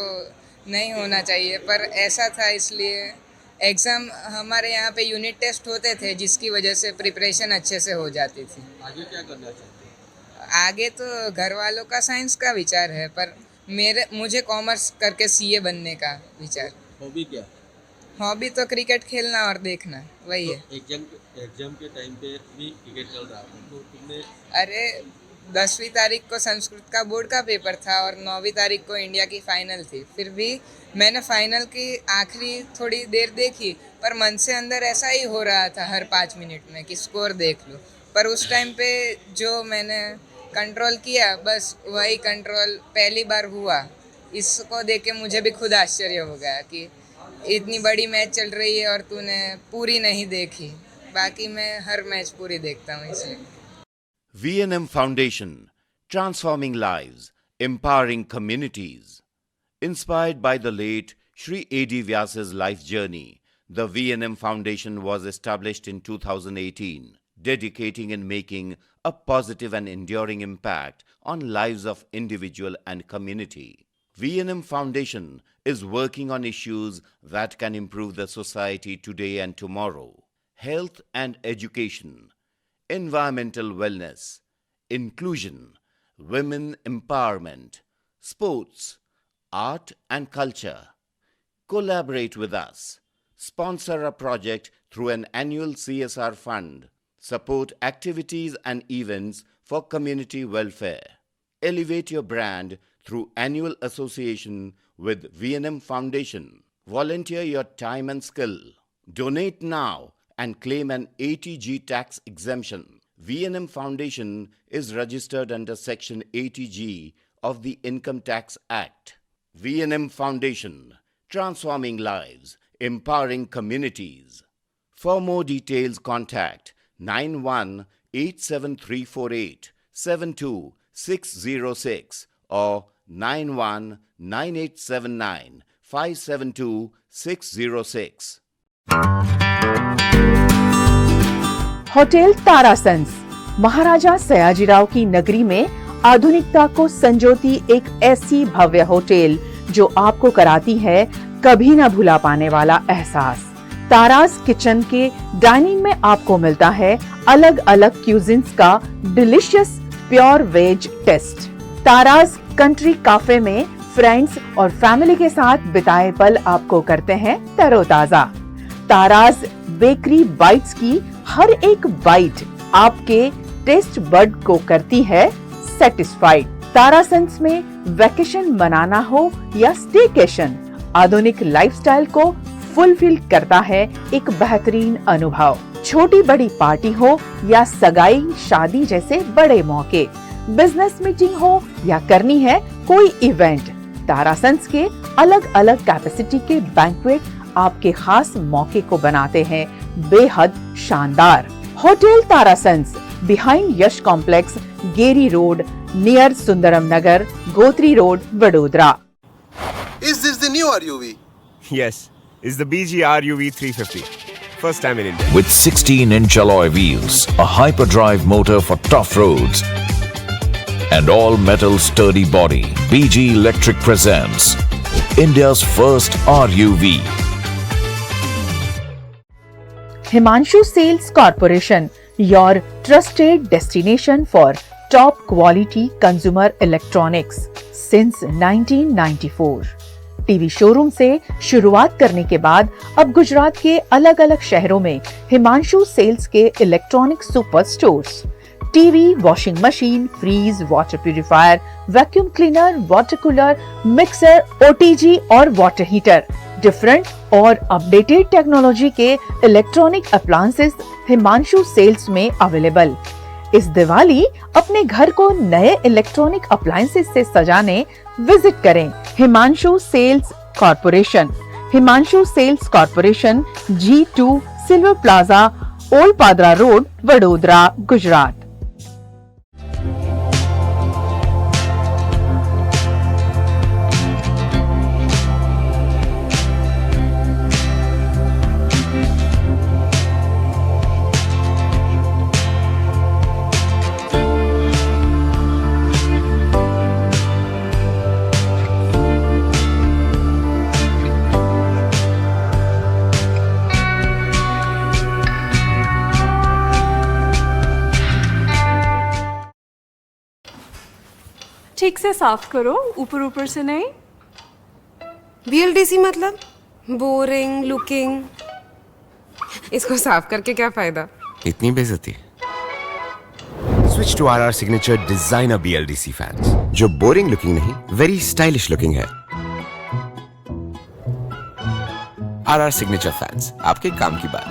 नहीं होना चाहिए, पर ऐसा था इसलिए एग्ज़ाम हमारे यहाँ पे यूनिट टेस्ट होते थे जिसकी वजह से प्रिपरेशन अच्छे से हो जाती थी। आगे क्या करना चाहते हैं? आगे तो घर वालों का साइंस का विचार है, पर मुझे कॉमर्स करके सीए बनने का विचार। हॉबी क्या? हॉबी तो क्रिकेट खेलना और देखना, वही है। एग्जाम के टाइम पे भी क्रिकेट चल रहा था तो तुमने? अरे 10वीं तारीख को संस्कृत का बोर्ड का पेपर था और 9वीं तारीख को इंडिया की फाइनल थी। फिर भी मैंने फाइनल की आखिरी थोड़ी देर देखी, पर मन से अंदर ऐसा ही हो रहा था हर 5 मिनट में कि स्कोर देख लूँ। पर उस टाइम पे जो मैंने कंट्रोल किया, बस वही कंट्रोल पहली बार हुआ। इसको देख के मुझे भी खुद आश्चर्य हो गया कि इतनी बड़ी मैच चल रही है और तूने पूरी नहीं देखी। बाकी मैं हर मैच पूरी देखता हूँ इसलिए। VNM Foundation, transforming lives, empowering communities. Inspired by the late Shri A.D. Vyasa's life journey, the VNM Foundation was established in 2018, dedicating and making a positive and enduring impact on lives of individual and community. VNM Foundation is working on issues that can improve the society today and tomorrow. Health and education, environmental wellness, inclusion, women empowerment, sports, art and culture. Collaborate with us. Sponsor a project through an annual CSR fund. Support activities and events for community welfare. Elevate your brand through annual association with VNM Foundation. Volunteer your time and skill. Donate now and claim an ATG tax exemption. VNM Foundation is registered under Section 80G of the Income Tax Act. VNM Foundation, transforming lives, empowering communities. For more details, contact 918734872606 or 919879572606. Hotel तारासंस महाराजा सयाजीराव की नगरी में आधुनिकता को संजोती एक ऐसी भव्य hotel जो आपको कराती है कभी न भुला पाने वाला एहसास। तारास किचन के डाइनिंग में आपको मिलता है अलग अलग क्यूजिन्स का delicious pure veg taste. Taras country cafe में फ्रेंड्स और फैमिली के साथ बिताए पल आपको करते हैं तरोताजा। तारास बेकरी बाइट्स की हर एक बाइट आपके टेस्ट बड को करती है सेटिस्फाइड। तारासंस में वैकेशन मनाना हो या स्टेकेशन, आधुनिक लाइफस्टाइल को फुलफिल करता है एक बेहतरीन अनुभव। छोटी बड़ी पार्टी हो या सगाई शादी जैसे बड़े मौके, बिजनेस मीटिंग हो या करनी है कोई इवेंट, तारासंस के अलग अलग कैपेसिटी के बैंक्वेट आपके खास मौके को बनाते हैं बेहद शानदार। Hotel Tarasons behind Yash complex, Geri road, near Sundaram Nagar, Gotri road, Vadodara. Is this the new RUV? Yes, it's the BG RUV 350. First time in India. With 16-inch alloy wheels, a hyperdrive motor for tough roads, and all-metal sturdy body, BG Electric presents India's first RUV. Himanshu Sales Corporation, your trusted destination for top quality consumer electronics since 1994. TV showroom से शुरुआत करने के बाद अब गुजरात के अलग अलग शहरों में हिमांशु सेल्स के electronic super stores, TV, washing machine, fridge, water purifier, vacuum cleaner, water cooler, mixer, OTG और वाटर हीटर, डिफरेंट और अपडेटेड टेक्नोलॉजी के इलेक्ट्रॉनिक अप्लायंसेस हिमांशु सेल्स में अवेलेबल। इस दिवाली अपने घर को नए इलेक्ट्रॉनिक अप्लायंसेस से सजाने विजिट करें Himanshu sales corporation. Himanshu sales corporation, G2 silver plaza, old Padra road, Vadodara, Gujarat. ठीक से साफ करो, ऊपर ऊपर से नहीं। BLDC मतलब बोरिंग लुकिंग, इसको साफ करके क्या फायदा? इतनी बेइज्जती। Switch to RR Signature Designer BLDC fans, जो बोरिंग लुकिंग नहीं, वेरी स्टाइलिश लुकिंग है। RR Signature fans, आपके काम की बात।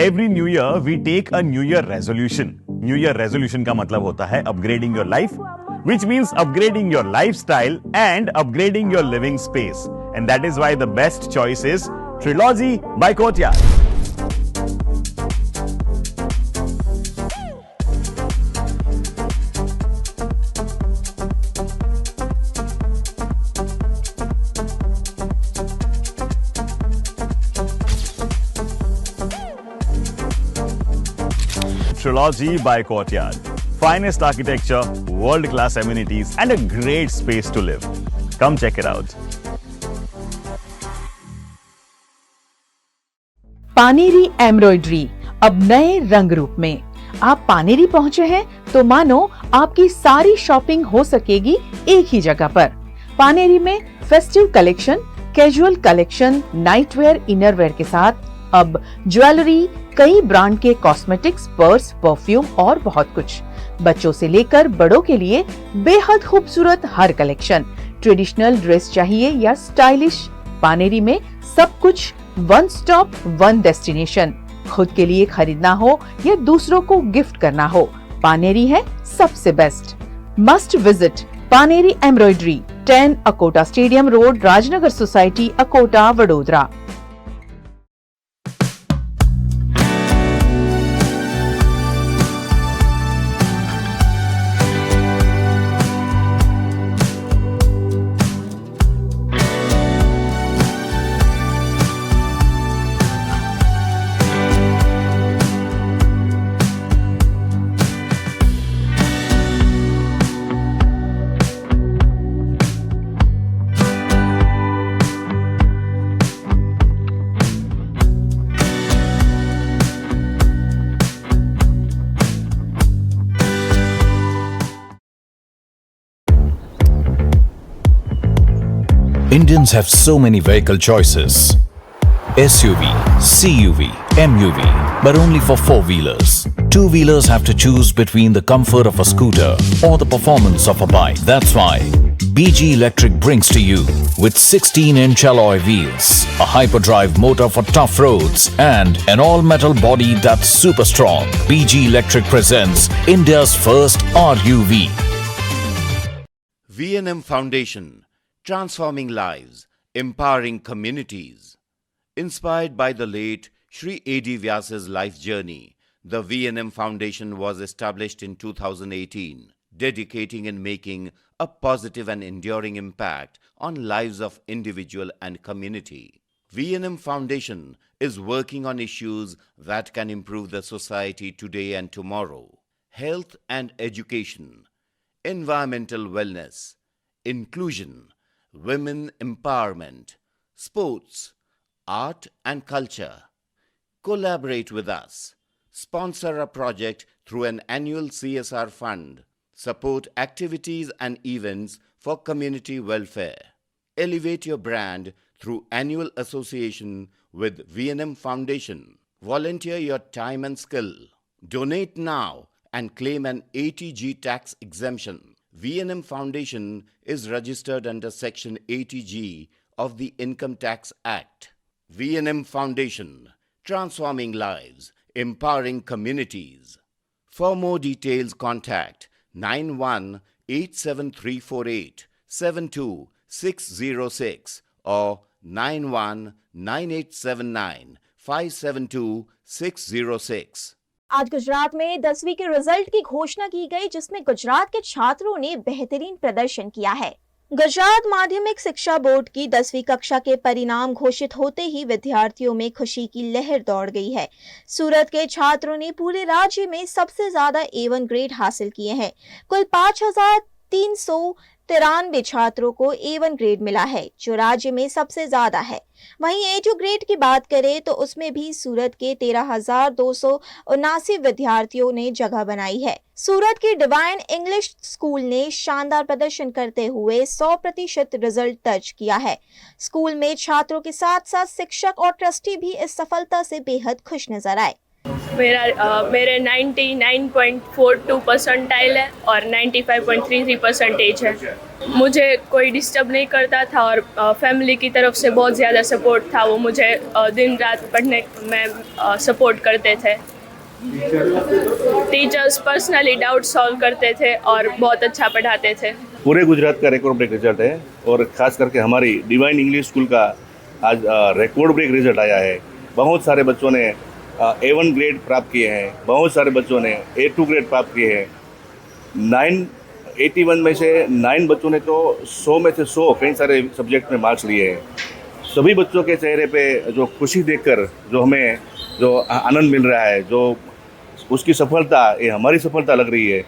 Every new year we take a new year resolution. New year resolution का मतलब होता है upgrading your life, which means upgrading your lifestyle and upgrading your living space. And that is why the best choice is Trilogy by Courtyard. Trilogy by Courtyard. Finest architecture, world-class amenities, and a great space to live. Come check it out. Paneri embroidery अब नए रंग रूप में। आप पानेरी पहुंचे हैं तो मानो आपकी सारी शॉपिंग हो सकेगी एक ही जगह पर। पानेरी में festive collection, casual collection, nightwear, innerwear के साथ अब ज्वेलरी, कई ब्रांड के कॉस्मेटिक्स, पर्स, परफ्यूम और बहुत कुछ। बच्चों से लेकर बड़ों के लिए बेहद खूबसूरत हर कलेक्शन। ट्रेडिशनल ड्रेस चाहिए या स्टाइलिश, पानेरी में सब कुछ वन स्टॉप वन डेस्टिनेशन। खुद के लिए खरीदना हो या दूसरों को गिफ्ट करना हो, पानेरी है सबसे best. Must visit Paneri embroidery, 10 Akota stadium road, Rajnagar society, Akota, Vadodara. Indians have so many vehicle choices. SUV, CUV, MUV, but only for four-wheelers. Two-wheelers have to choose between the comfort of a scooter or the performance of a bike. That's why BG Electric brings to you with 16-inch alloy wheels, a hyperdrive motor for tough roads, and an all-metal body that's super strong. BG Electric presents India's first RUV. V&M Foundation, transforming lives, empowering communities. Inspired by the late Shri A.D. Vyas's life journey, the V&M Foundation was established in 2018, dedicating and making a positive and enduring impact on lives of individual and community. V&M Foundation is working on issues that can improve the society today and tomorrow. Health and education, environmental wellness, inclusion, women empowerment, sports, art and culture. Collaborate with us. Sponsor a project through an annual CSR fund. Support activities and events for community welfare. Elevate your brand through annual association with V&M Foundation. Volunteer your time and skill. Donate now and claim an 80G tax exemption. V&M Foundation is registered under Section 80G of the Income Tax Act. V&M Foundation, transforming lives, empowering communities. For more details, contact 918734872606 or 919879572606. आज गुजरात में 10वीं के result की घोषणा की गई, जिसमें गुजरात के छात्रों ने बेहतरीन प्रदर्शन किया है। गुजरात माध्यमिक शिक्षा बोर्ड की 10वीं कक्षा के परिणाम घोषित होते ही विद्यार्थियों में खुशी की लहर दौड़ गई है। सूरत के छात्रों ने पूरे राज्य में सबसे ज्यादा A1 ग्रेड हासिल किए हैं। कुल 5393 छात्रों को A1 ग्रेड मिला है, जो राज्य में सबसे ज्यादा है। वहीं A2 ग्रेड की बात करें तो उसमें भी सूरत के 13,279 विद्यार्थियों ने जगह बनाई है। सूरत की डिवाइन इंग्लिश स्कूल ने शानदार प्रदर्शन करते हुए 100% रिजल्ट दर्ज किया है। स्कूल में छात्रों के साथ साथ शिक्षक और ट्रस्टी भी इस सफलता से बेहद खुश नजर आए। मेरे 99.42 परसेंटाइल है और 95.33 परसेंटेज है। मुझे कोई डिस्टर्ब नहीं करता था और फैमिली की तरफ से बहुत ज़्यादा सपोर्ट था। वो मुझे दिन रात पढ़ने में सपोर्ट करते थे। टीचर्स पर्सनली डाउट सॉल्व करते थे और बहुत अच्छा पढ़ाते थे। पूरे गुजरात का रिकॉर्ड ब्रेक रिजल्ट है और ख़ास करके हमारी डिवाइन इंग्लिश स्कूल का आज रिकॉर्ड ब्रेक रिजल्ट आया है। बहुत सारे बच्चों ने A1 ग्रेड प्राप्त किए हैं, बहुत सारे बच्चों ने A2 ग्रेड प्राप्त किए हैं। 981 में से 9 बच्चों ने तो 100 में से 100 कई सारे सब्जेक्ट में मार्क्स लिए हैं। सभी बच्चों के चेहरे पे जो खुशी देखकर जो हमें जो आनंद मिल रहा है, जो उसकी सफलता, ये हमारी सफलता लग रही है।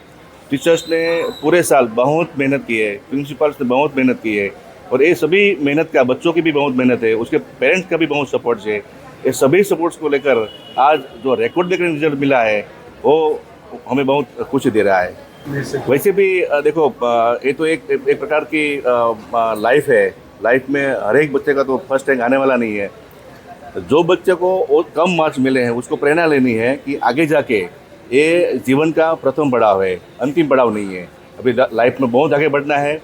टीचर्स ने पूरे साल बहुत मेहनत की है, प्रिंसिपल्स ने बहुत मेहनत की है और ये सभी मेहनत का बच्चों की भी बहुत मेहनत है, उसके पेरेंट्स का भी बहुत सपोर्ट है। ये सभी सपोर्ट्स को लेकर आज जो रिकॉर्ड ब्रेकिंग रिजल्ट मिला है वो हमें बहुत खुशी दे रहा है। वैसे भी देखो, ये तो एक प्रकार की लाइफ है। लाइफ में हर एक बच्चे का तो फर्स्ट रैंक आने वाला नहीं है। जो बच्चे को और कम मार्क्स मिले हैं उसको प्रेरणा लेनी है कि आगे जाके ये जीवन का प्रथम पड़ाव है, अंतिम पड़ाव नहीं है। अभी लाइफ में बहुत आगे बढ़ना है,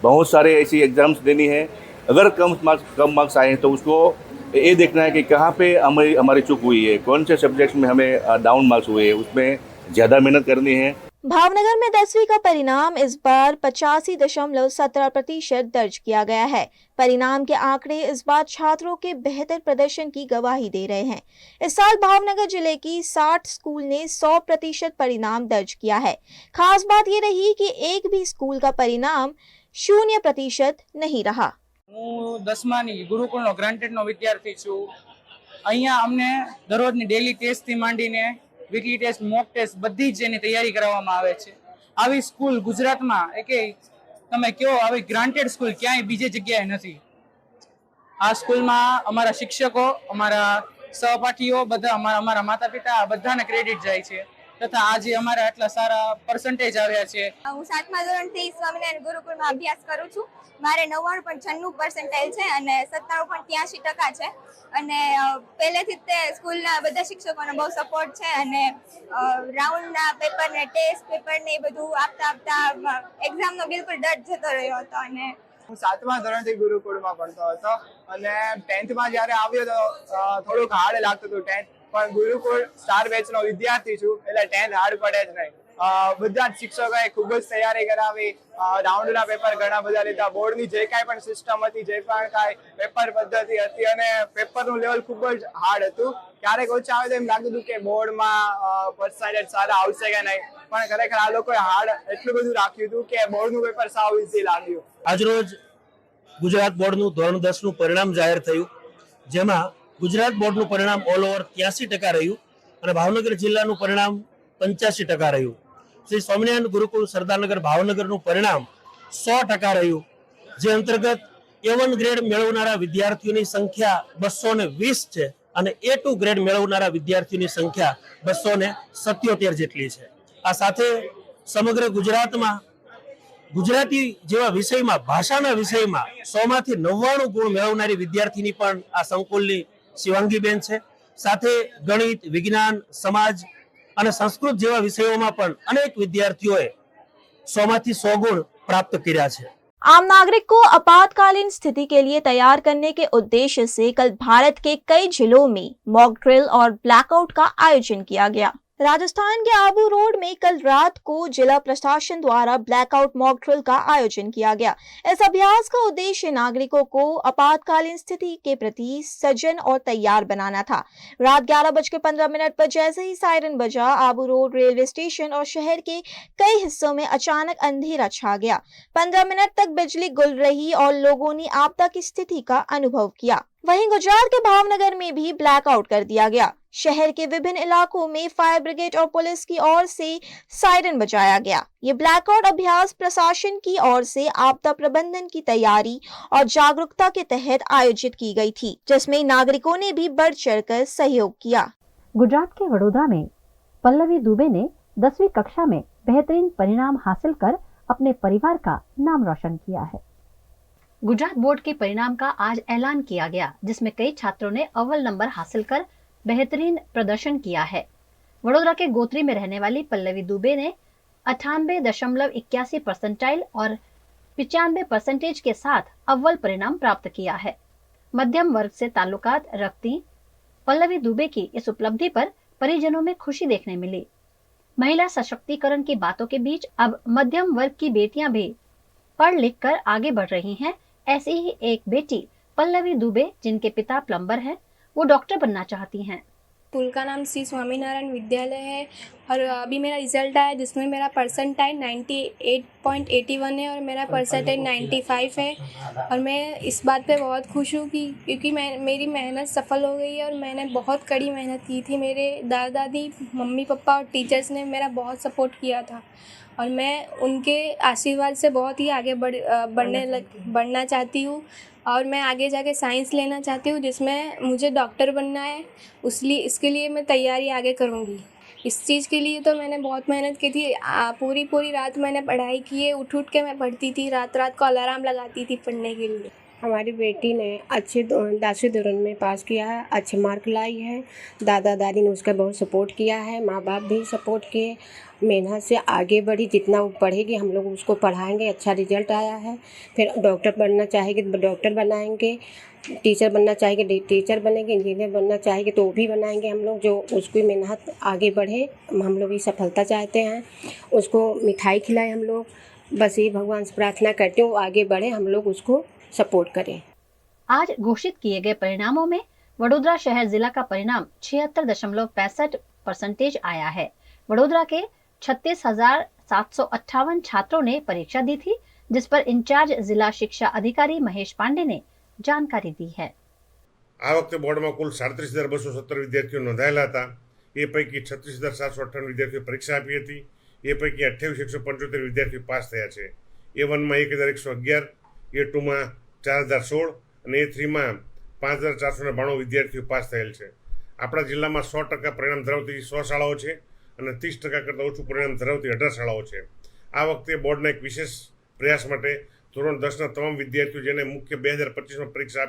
बहुत सारे ऐसी एग्ज़ाम्स देनी है। अगर कम मार्क्स आए तो उसको ये देखना है कि कहाँ पे हमारी चूक हुई है, कौन से सब्जेक्ट में हमें डाउन मार्क्स हुए, उसमें ज़्यादा मेहनत करनी है। भावनगर में 10वीं का परिणाम इस बार 85.17% दर्ज किया गया है। परिणाम के आंकड़े इस बार छात्रों के बेहतर प्रदर्शन की गवाही दे रहे हैं। इस साल भावनगर जिले की 60 स्कूल ने 100% परिणाम दर्ज किया है। खास बात ये रही कि एक भी स्कूल का परिणाम 0% नहीं रहा। હું 10માની ગુરુકુળનો ગ્રાન્ટેડનો વિદ્યાર્થી છું। અહીંયા અમને દરરોજની ડેલી ટેસ્ટથી માંડીને વીકલી ટેસ્ટ, મોક ટેસ્ટ બધી જ એની તૈયારી કરાવવામાં આવે છે। આવી સ્કૂલ ગુજરાતમાં એકેય તમે કહો આવી ગ્રાન્ટેડ સ્કૂલ ક્યાંય બીજી જગ્યાએ નથી। આ સ્કૂલમાં અમારા શિક્ષકો, અમારા સહપાઠીઓ, બધા અમારા માતા પિતા બધાને ક્રેડિટ જાય છે તથા આજે અમારા આટલા સારા પરસેન્ટેજ આવ્યા છે। હું 7મા ધોરણથી સ્વામિનારાયણ ગુરુકુળમાં અભ્યાસ કરું છું। મારે 99.96 પરસેન્ટાઇલ છે અને 97.83% છે અને પહેલેથી જ તે સ્કૂલના બધા શિક્ષકોનો બહુ સપોર્ટ છે અને રાઉન્ડના પેપર ને ટેસ્ટ પેપર ને એ બધું આપતા એક્ઝામનો બિલકુલ ડર જતો રહ્યો હતો। અને હું 7મા ધોરણથી ગુરુકુળમાં ભણતો હતો અને 10thમાં જ્યારે આવ્યો તો થોડુંક હાર્ડ લાગતું હતું 10th, પણ ગુરુકુળ સ્ટાર બેચનો વિદ્યાર્થી છું એટલે 10th હાર્ડ પડે જ નહીં। બધા જ શિક્ષકોએ ખૂબ જ તૈયારી કરાવી, રાઉન્ડના પેપર ઘણા બધા લીધા, બોર્ડની જે કાંઈ પણ સિસ્ટમ હતી, જે પણ કાંઈ પેપર પદ્ધતિ હતી અને પેપરનું લેવલ ખૂબ જ હાર્ડ હતું। ક્યારેક ઓછા આવે તો એમ લાગતું હતું કે બોર્ડમાં પર્સન્ટેજ સારા આવશે કે નહીં, પણ ખરેખર આ લોકોએ હાર્ડ એટલું બધું રાખ્યું હતું કે બોર્ડનું પેપર સાવ ઇઝી લાગ્યું। આજરોજ ગુજરાત બોર્ડનું ધોરણ 10નું પરિણામ જાહેર થયું, જેમાં ગુજરાત બોર્ડનું પરિણામ ઓલ ઓવર 83% રહ્યું અને ભાવનગર જિલ્લાનું પરિણામ 85% રહ્યું। શ્રી સ્વામિનારાયણ ગુરુકુળ સરદારનગર ભાવનગરનું પરિણામ 100% રહ્યું, જે અંતર્ગત A1 ગ્રેડ મેળવનારા વિદ્યાર્થીઓની સંખ્યા 220 છે અને A2 ગ્રેડ મેળવનારા વિદ્યાર્થીઓની સંખ્યા 277 જેટલી છે। આ સાથે સમગ્ર ગુજરાતમાં ગુજરાતી જેવા વિષયમાં, ભાષાના વિષયમાં 100માંથી 99 ગુણ મેળવનારી વિદ્યાર્થીની પણ આ સંકુલની શિવાંગીબેન છે। સાથે ગણિત, વિજ્ઞાન, સમાજ અને સંસ્કૃત જેવા વિષयों પણ अनेक विद्यार्थियों 100માંથી 100 गुण प्राप्त किया है। आम नागरिक को आपातकालीन स्थिति के लिए तैयार करने के उद्देश्य से कल भारत के कई जिलों में मॉक ड्रिल और ब्लैकआउट का आयोजन किया गया। राजस्थान के आबू रोड में कल रात को जिला प्रशासन द्वारा ब्लैकआउट मॉक ड्रिल का आयोजन किया गया। इस अभ्यास का उद्देश्य नागरिकों को आपातकालीन स्थिति के प्रति सजग और तैयार बनाना था। रात 11:15 पर जैसे ही सायरन बजा, आबू रोड रेलवे स्टेशन और शहर के कई हिस्सों में अचानक अंधेरा छा गया। 15 मिनट तक बिजली गुल रही और लोगों ने आपदा की स्थिति का अनुभव किया। वहीं गुजरात के भावनगर में भी ब्लैकआउट कर दिया गया। शहर के विभिन्न इलाकों में फायर ब्रिगेड और पुलिस की ओर से सायरन बजाया गया। ये ब्लैकआउट अभ्यास प्रशासन की ओर से आपदा प्रबंधन की तैयारी और जागरूकता के तहत आयोजित की गई थी, जिसमें नागरिकों ने भी बढ़ चढ़कर सहयोग किया। गुजरात के वडोदरा में पल्लवी दुबे ने 10वीं कक्षा में बेहतरीन परिणाम हासिल कर अपने परिवार का नाम रोशन किया है। गुजरात बोर्ड के परिणाम का आज ऐलान किया गया, जिसमें कई छात्रों ने अव्वल नंबर हासिल कर बेहतरीन प्रदर्शन किया है। वडोदरा के गोत्री में रहने वाली पल्लवी दुबे ने 98.81% और 95% के साथ अव्वल परिणाम प्राप्त किया है। मध्यम वर्ग से ताल्लुकात रखती पल्लवी दुबे की इस उपलब्धि पर परिजनों में खुशी देखने मिली। महिला सशक्तिकरण की बातों के बीच अब मध्यम वर्ग की बेटियां भी पढ़ लिख कर आगे बढ़ रही हैं। ऐसी ही एक बेटी पल्लवी दुबे, जिनके पिता प्लम्बर हैं, वो डॉक्टर बनना चाहती हैं। स्कूल का नाम श्री स्वामीनारायण विद्यालय है और अभी मेरा रिजल्ट आया जिसमें मेरा परसेंटाइल 98.81 है और मेरा परसेंटाइल 95 है। और मैं इस बात पे बहुत खुश हूँ कि क्योंकि मेरी मेहनत सफल हो गई है और मैंने बहुत कड़ी मेहनत की थी। मेरे दादा दादी, मम्मी पापा और टीचर्स ने मेरा बहुत सपोर्ट किया था और मैं उनके आशीर्वाद से बहुत ही आगे बढ़ना चाहती हूँ और मैं आगे जाके साइंस लेना चाहती हूँ जिसमें मुझे डॉक्टर बनना है। इसके लिए मैं तैयारी आगे करूँगी। इस चीज़ के लिए तो मैंने बहुत मेहनत की थी। पूरी रात मैंने पढ़ाई की है। उठ के मैं पढ़ती थी, रात को अलार्म लगाती थी पढ़ने के लिए। हमारी बेटी ने अच्छे 10वीं दौरान में पास किया है, अच्छे मार्क लाई है। दादा दादी ने उसका बहुत सपोर्ट किया है, माँ बाप भी सपोर्ट किए। मेहनत से आगे बढ़ी, जितना वो पढ़ेगी हम लोग उसको पढ़ाएंगे। अच्छा रिजल्ट आया है। फिर डॉक्टर बनना चाहेगी तो डॉक्टर बनाएंगे, टीचर बनना चाहेगी टीचर बनेंगे, इंजीनियर बनना चाहेगी तो वो भी बनाएंगे हम लोग। जो उसकी मेहनत आगे बढ़े, हम लोग भी सफलता चाहते हैं। उसको मिठाई खिलाए हम लोग। बस ये भगवान से प्रार्थना करते हैं वो आगे बढ़े, हम लोग उसको सपोर्ट करें। आज घोषित किए गए परिणामों में वडोदरा शहर जिला का परिणाम 76.65% आया है। वडोदरा के 36,758 छात्रों ने परीक्षा दी थी, जिस पर इंचार्ज जिला शिक्षा अधिकारी महेश पांडे ने जानकारी दी है। આ વખતે બોર્ડમાં કુલ 37,217 વિદ્યાર્થીઓ નોંધાયેલા હતા। એ પૈકી 36,758 વિદ્યાર્થીઓ પરીક્ષા આપી હતી। એ પૈકી 28,175 વિદ્યાર્થીઓ પાસ થયા છે। A1 માં 1,111, A2 માં 4,016 અને A3 માં 5,492 વિદ્યાર્થીઓ પાસ થયેલ છે। આપણા જિલ્લામાં 100% પરિણામ ધરાવતી 100 શાળાઓ છે અને 30% કરતાં ઓછું પરિણામ ધરાવતી 18 શાળાઓ છે। આ વખતે બોર્ડના એક વિશેષ પ્રયાસ માટે ધોરણ 10ના તમામ વિદ્યાર્થીઓ જેને મુખ્ય 2025માં પરીક્ષા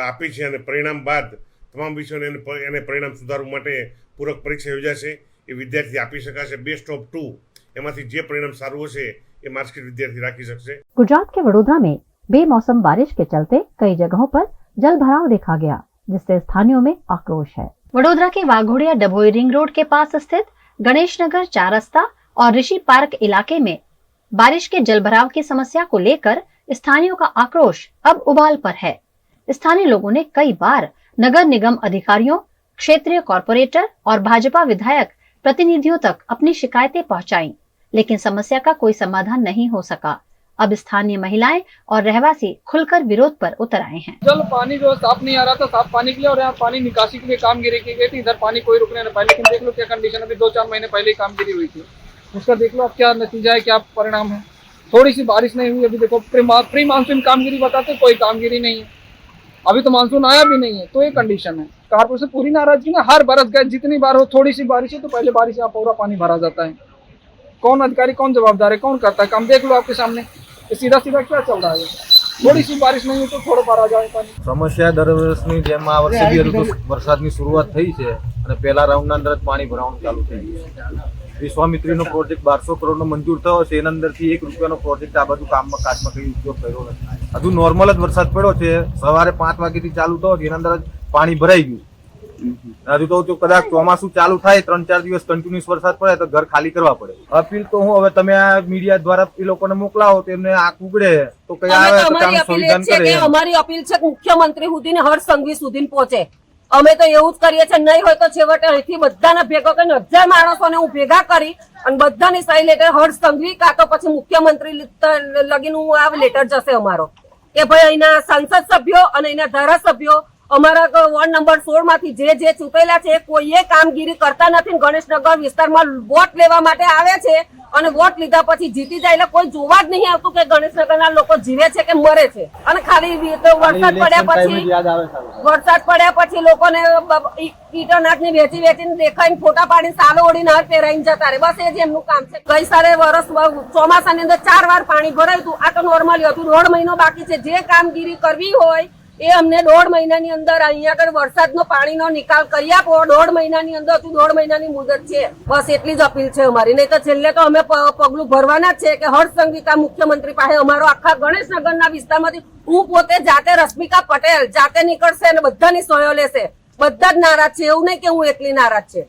આપી છે અને પરિણામ બાદ તમામ વિષયોને એને પરિણામ સુધારવા માટે પૂરક પરીક્ષા યોજાશે। એ વિદ્યાર્થી આપી શકાશે। બેસ્ટ ઓફ 2 એમાંથી જે પરિણામ સારું હશે એ માર્કશીટ વિદ્યાર્થી રાખી શકશે। गुजरात के वडोदरा में बेमौसम बारिश के चलते कई जगहों पर जल भराव देखा गया, जिससे स्थानीयों में आक्रोश है। वडोदरा के वाघोड़िया डभोई रिंग रोड के पास स्थित गणेश नगर, 4 रस्ता और ऋषि पार्क इलाके में बारिश के जल भराव की समस्या को लेकर स्थानीयों का आक्रोश अब उबाल पर है। स्थानीय लोगों ने कई बार नगर निगम अधिकारियों, क्षेत्रीय कॉरपोरेटर और भाजपा विधायक प्रतिनिधियों तक अपनी शिकायतें पहुंचाई, लेकिन समस्या का कोई समाधान नहीं हो सका। अब स्थानीय महिलाएं और रहवासी खुलकर विरोध पर उतर आए हैं। जल पानी जो साफ नहीं आ रहा था, साफ पानी के लिए और यहाँ पानी निकासी के लिए कामगिरी की गई थी। इधर पानी कोई रुकने नहीं पाया, लेकिन देख लो क्या कंडीशन, अभी 2-4 महीने पहले ही कामगिरी हुई थी। उसका देख लो अब क्या नतीजा है, क्या परिणाम है। थोड़ी सी बारिश नहीं हुई। अभी देखो प्री मानसून कामगिरी बताते, कोई कामगिरी नहीं है। अभी तो मानसून आया भी नहीं है, तो ये कंडीशन है। कारपोरेशन पूरी नाराजगी ना, हर बरस गए जितनी बार हो थोड़ी सी बारिश है तो पहले बारिश यहाँ पूरा पानी भरा जाता है। कौन अधिकारी, कौन जवाबदार है, कौन करता है काम, देख लो आपके सामने। सीधा क्या चल रहा है। थोड़ी सी बारिश नहीं हो तो थोड़ा बार आ जाए पानी। समस्या दर વર્ષની જેમ આ વર્ષે બી હજુ તો વરસાદની શરૂઆત થઈ છે અને પહેલા રાઉન્ડના અંદર જ પાણી ભરાવાનું ચાલુ થઈ ગયું છે। વિશ્વામિત્રીનો પ્રોજેક્ટ 1200 કરોડનો મંજૂર થયો છે, એના અંદરથી 1 રૂપિયાનો પ્રોજેક્ટ આ બધું કામમાં કાચમાં કઈ ઉપયોગ કર્યો નથી। હજુ નોર્મલ જ વરસાદ પડ્યો છે, સવારે 5 વાગ્યાથી ચાલુ થયો છે, એના અંદર જ પાણી ભરાઈ ગયું। હજુ તો કદાચ ચોમાસું ચાલુ થાય 3-4 દિવસ કન્ટિન્યુઅસ વરસાદ પડે તો ઘર ખાલી કરવા પડે। અપીલ તો હું હવે તમે આ મીડિયા દ્વારા એ લોકોને મોકલાવો તો એમને આંખ ઉગડે તો કઈ આવે તો કામ સંવિધાન કરે। અમારી અપીલ છે મુખ્યમંત્રી સુધી ને હર્ષ સંઘવી સુધી પહોંચે। અમે તો એવું જ કરીએ છીએ, નહીં હોય તો છેવટે અહીંથી બધાને ભેગો કરીને 1000 માણસોને હું ભેગા કરી અને બધાની સહી લેટર હર્ષ સંઘવી કાં તો પછી મુખ્યમંત્રી લગીનું આ લેટર જશે અમારો કે ભાઈ અહીંના સંસદ સભ્યો અને અહીંના ધારાસભ્યો અમારા વોર્ડ નંબર 16 માંથી જે ચૂંટાયેલા છે કોઈએ કામગીરી કરતા નથી. ગણેશનગર વિસ્તારમાં વોટ લેવા માટે આવે છે અને વોટ લીધા પછી જીતી જાય એટલે કોઈ જોવા જ નહીં આવતું કે ગણેશનગરના લોકો જીવે છે કે મરે છે. અને ખાલી વરસાદ પડ્યા પછી લોકોને કીટનાશકની વેચીને દેખાઈને ફોટા પાડીને સાલો ઓડીને હાથ પહેરાઈને જતા રહે. બસ એ જ એમનું કામ છે. ગઈ સાલે વર્ષ ચોમાસાની અંદર 4 વાર પાણી ભરાયું હતું. આ તો નોર્મલી હતું. 1.5 મહિનો બાકી છે. જે કામગીરી કરવી હોય એ અમને 1.5 મહિનાની અંદર અહીંયા આગળ વરસાદનો પાણીનો નિકાલ કરી આપો. 1.5 મહિનાની અંદર 1.5 મહિનાની મુદત છે. બસ એટલી જ અપીલ છે અમારી. નહીં તો છેલ્લે તો અમે પગલું ભરવાના જ છે કે હર્ષ સંઘવી મુખ્યમંત્રી પાસે અમારો આખા ગણેશનગરના વિસ્તારમાંથી હું પોતે જાતે રશ્મિકા પટેલ જાતે નીકળશે અને બધાની સહયો લેશે. બધા જ નારાજ છે. એવું નહીં કે હું એકલી નારાજ છે.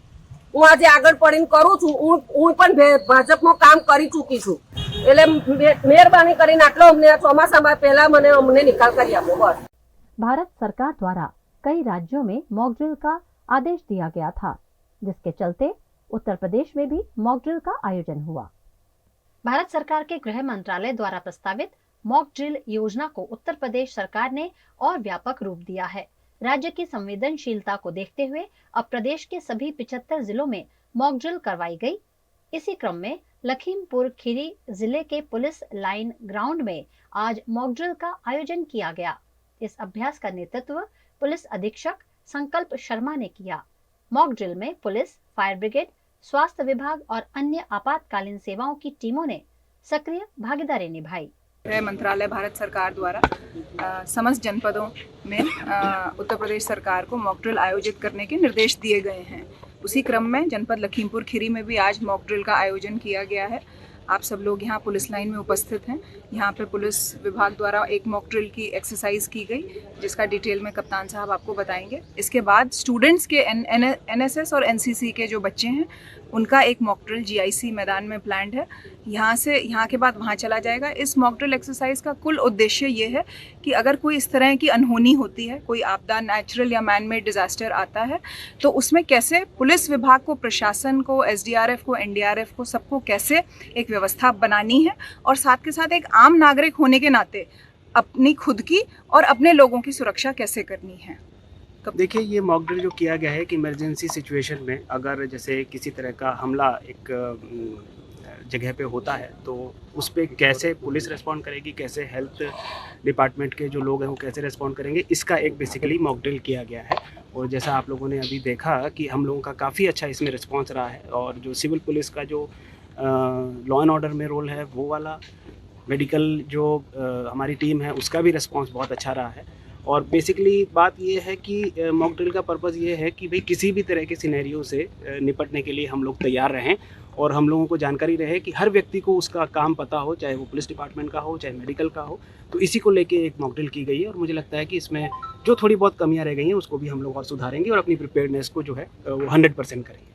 હું આજે આગળ પડીને કરું છું. હું પણ ભાજપમાં કામ કરી ચૂકી છું. એટલે મહેરબાની કરીને આટલો અમને ચોમાસામાં પહેલા અમને નિકાલ કરી આપો. બસ. भारत सरकार द्वारा कई राज्यों में मॉक ड्रिल का आदेश दिया गया था, जिसके चलते उत्तर प्रदेश में भी मॉक ड्रिल का आयोजन हुआ। भारत सरकार के गृह मंत्रालय द्वारा प्रस्तावित मॉक ड्रिल योजना को उत्तर प्रदेश सरकार ने और व्यापक रूप दिया है। राज्य की संवेदनशीलता को देखते हुए अब प्रदेश के सभी 75 जिलों में मॉक ड्रिल करवाई गई। इसी क्रम में लखीमपुर खीरी जिले के पुलिस लाइन ग्राउंड में आज मॉक ड्रिल का आयोजन किया गया। इस अभ्यास का नेतृत्व पुलिस अधीक्षक संकल्प शर्मा ने किया। मॉक ड्रिल में पुलिस, फायर ब्रिगेड, स्वास्थ्य विभाग और अन्य आपातकालीन सेवाओं की टीमों ने सक्रिय भागीदारी निभाई। गृह मंत्रालय भारत सरकार द्वारा समस्त जनपदों में उत्तर प्रदेश सरकार को मॉक ड्रिल आयोजित करने के निर्देश दिए गए हैं। उसी क्रम में जनपद लखीमपुर खीरी में भी आज मॉक ड्रिल का आयोजन किया गया है। आप सब लोग यहाँ पुलिस लाइन में उपस्थित हैं। यहाँ पे पुलिस विभाग द्वारा एक मॉक ड्रिल की एक्सरसाइज की गई, जिसका डिटेल में कप्तान साहब आपको बताएंगे। इसके बाद स्टूडेंट्स के एनएसएस और एनसीसी के जो बच्चे हैं उनका एक मॉक ड्रिल जीआईसी मैदान में प्लान्ड है। यहाँ के बाद वहाँ चला जाएगा। इस मॉक ड्रिल एक्सरसाइज का कुल उद्देश्य ये है कि अगर कोई इस तरह की अनहोनी होती है, कोई आपदा नेचुरल या मैन मेड डिजास्टर आता है, तो उसमें कैसे पुलिस विभाग को, प्रशासन को, एसडीआरएफ को, एनडीआरएफ को, सबको कैसे एक व्यवस्था बनानी है और साथ के साथ एक आम नागरिक होने के नाते अपनी खुद की और अपने लोगों की सुरक्षा कैसे करनी है। देखिए, ये मॉक ड्रिल जो किया गया है कि इमरजेंसी सिचुएशन में अगर जैसे किसी तरह का हमला एक जगह पे होता है तो उस पर कैसे पुलिस रिस्पॉन्ड करेगी, कैसे हेल्थ डिपार्टमेंट के जो लोग हैं वो कैसे रिस्पॉन्ड करेंगे, इसका एक बेसिकली मॉक ड्रिल किया गया है। और जैसा आप लोगों ने अभी देखा कि हम लोगों का काफ़ी अच्छा इसमें रिस्पॉन्स रहा है और जो सिविल पुलिस का जो लॉ एंड ऑर्डर में रोल है वो वाला, मेडिकल जो हमारी टीम है उसका भी रिस्पॉन्स बहुत अच्छा रहा है। और बेसिकली बात ये है कि मॉक ड्रिल का पर्पज़ ये है कि भाई किसी भी तरह के सिनेरियो से निपटने के लिए हम लोग तैयार रहें और हम लोगों को जानकारी रहे कि हर व्यक्ति को उसका काम पता हो, चाहे वो पुलिस डिपार्टमेंट का हो, चाहे मेडिकल का हो। तो इसी को लेके एक मॉक ड्रिल की गई है और मुझे लगता है कि इसमें जो थोड़ी बहुत कमियाँ रह गई हैं उसको भी हम लोग और सुधारेंगे और अपनी प्रिपेयर्डनेस को जो है वो 100% करेंगे।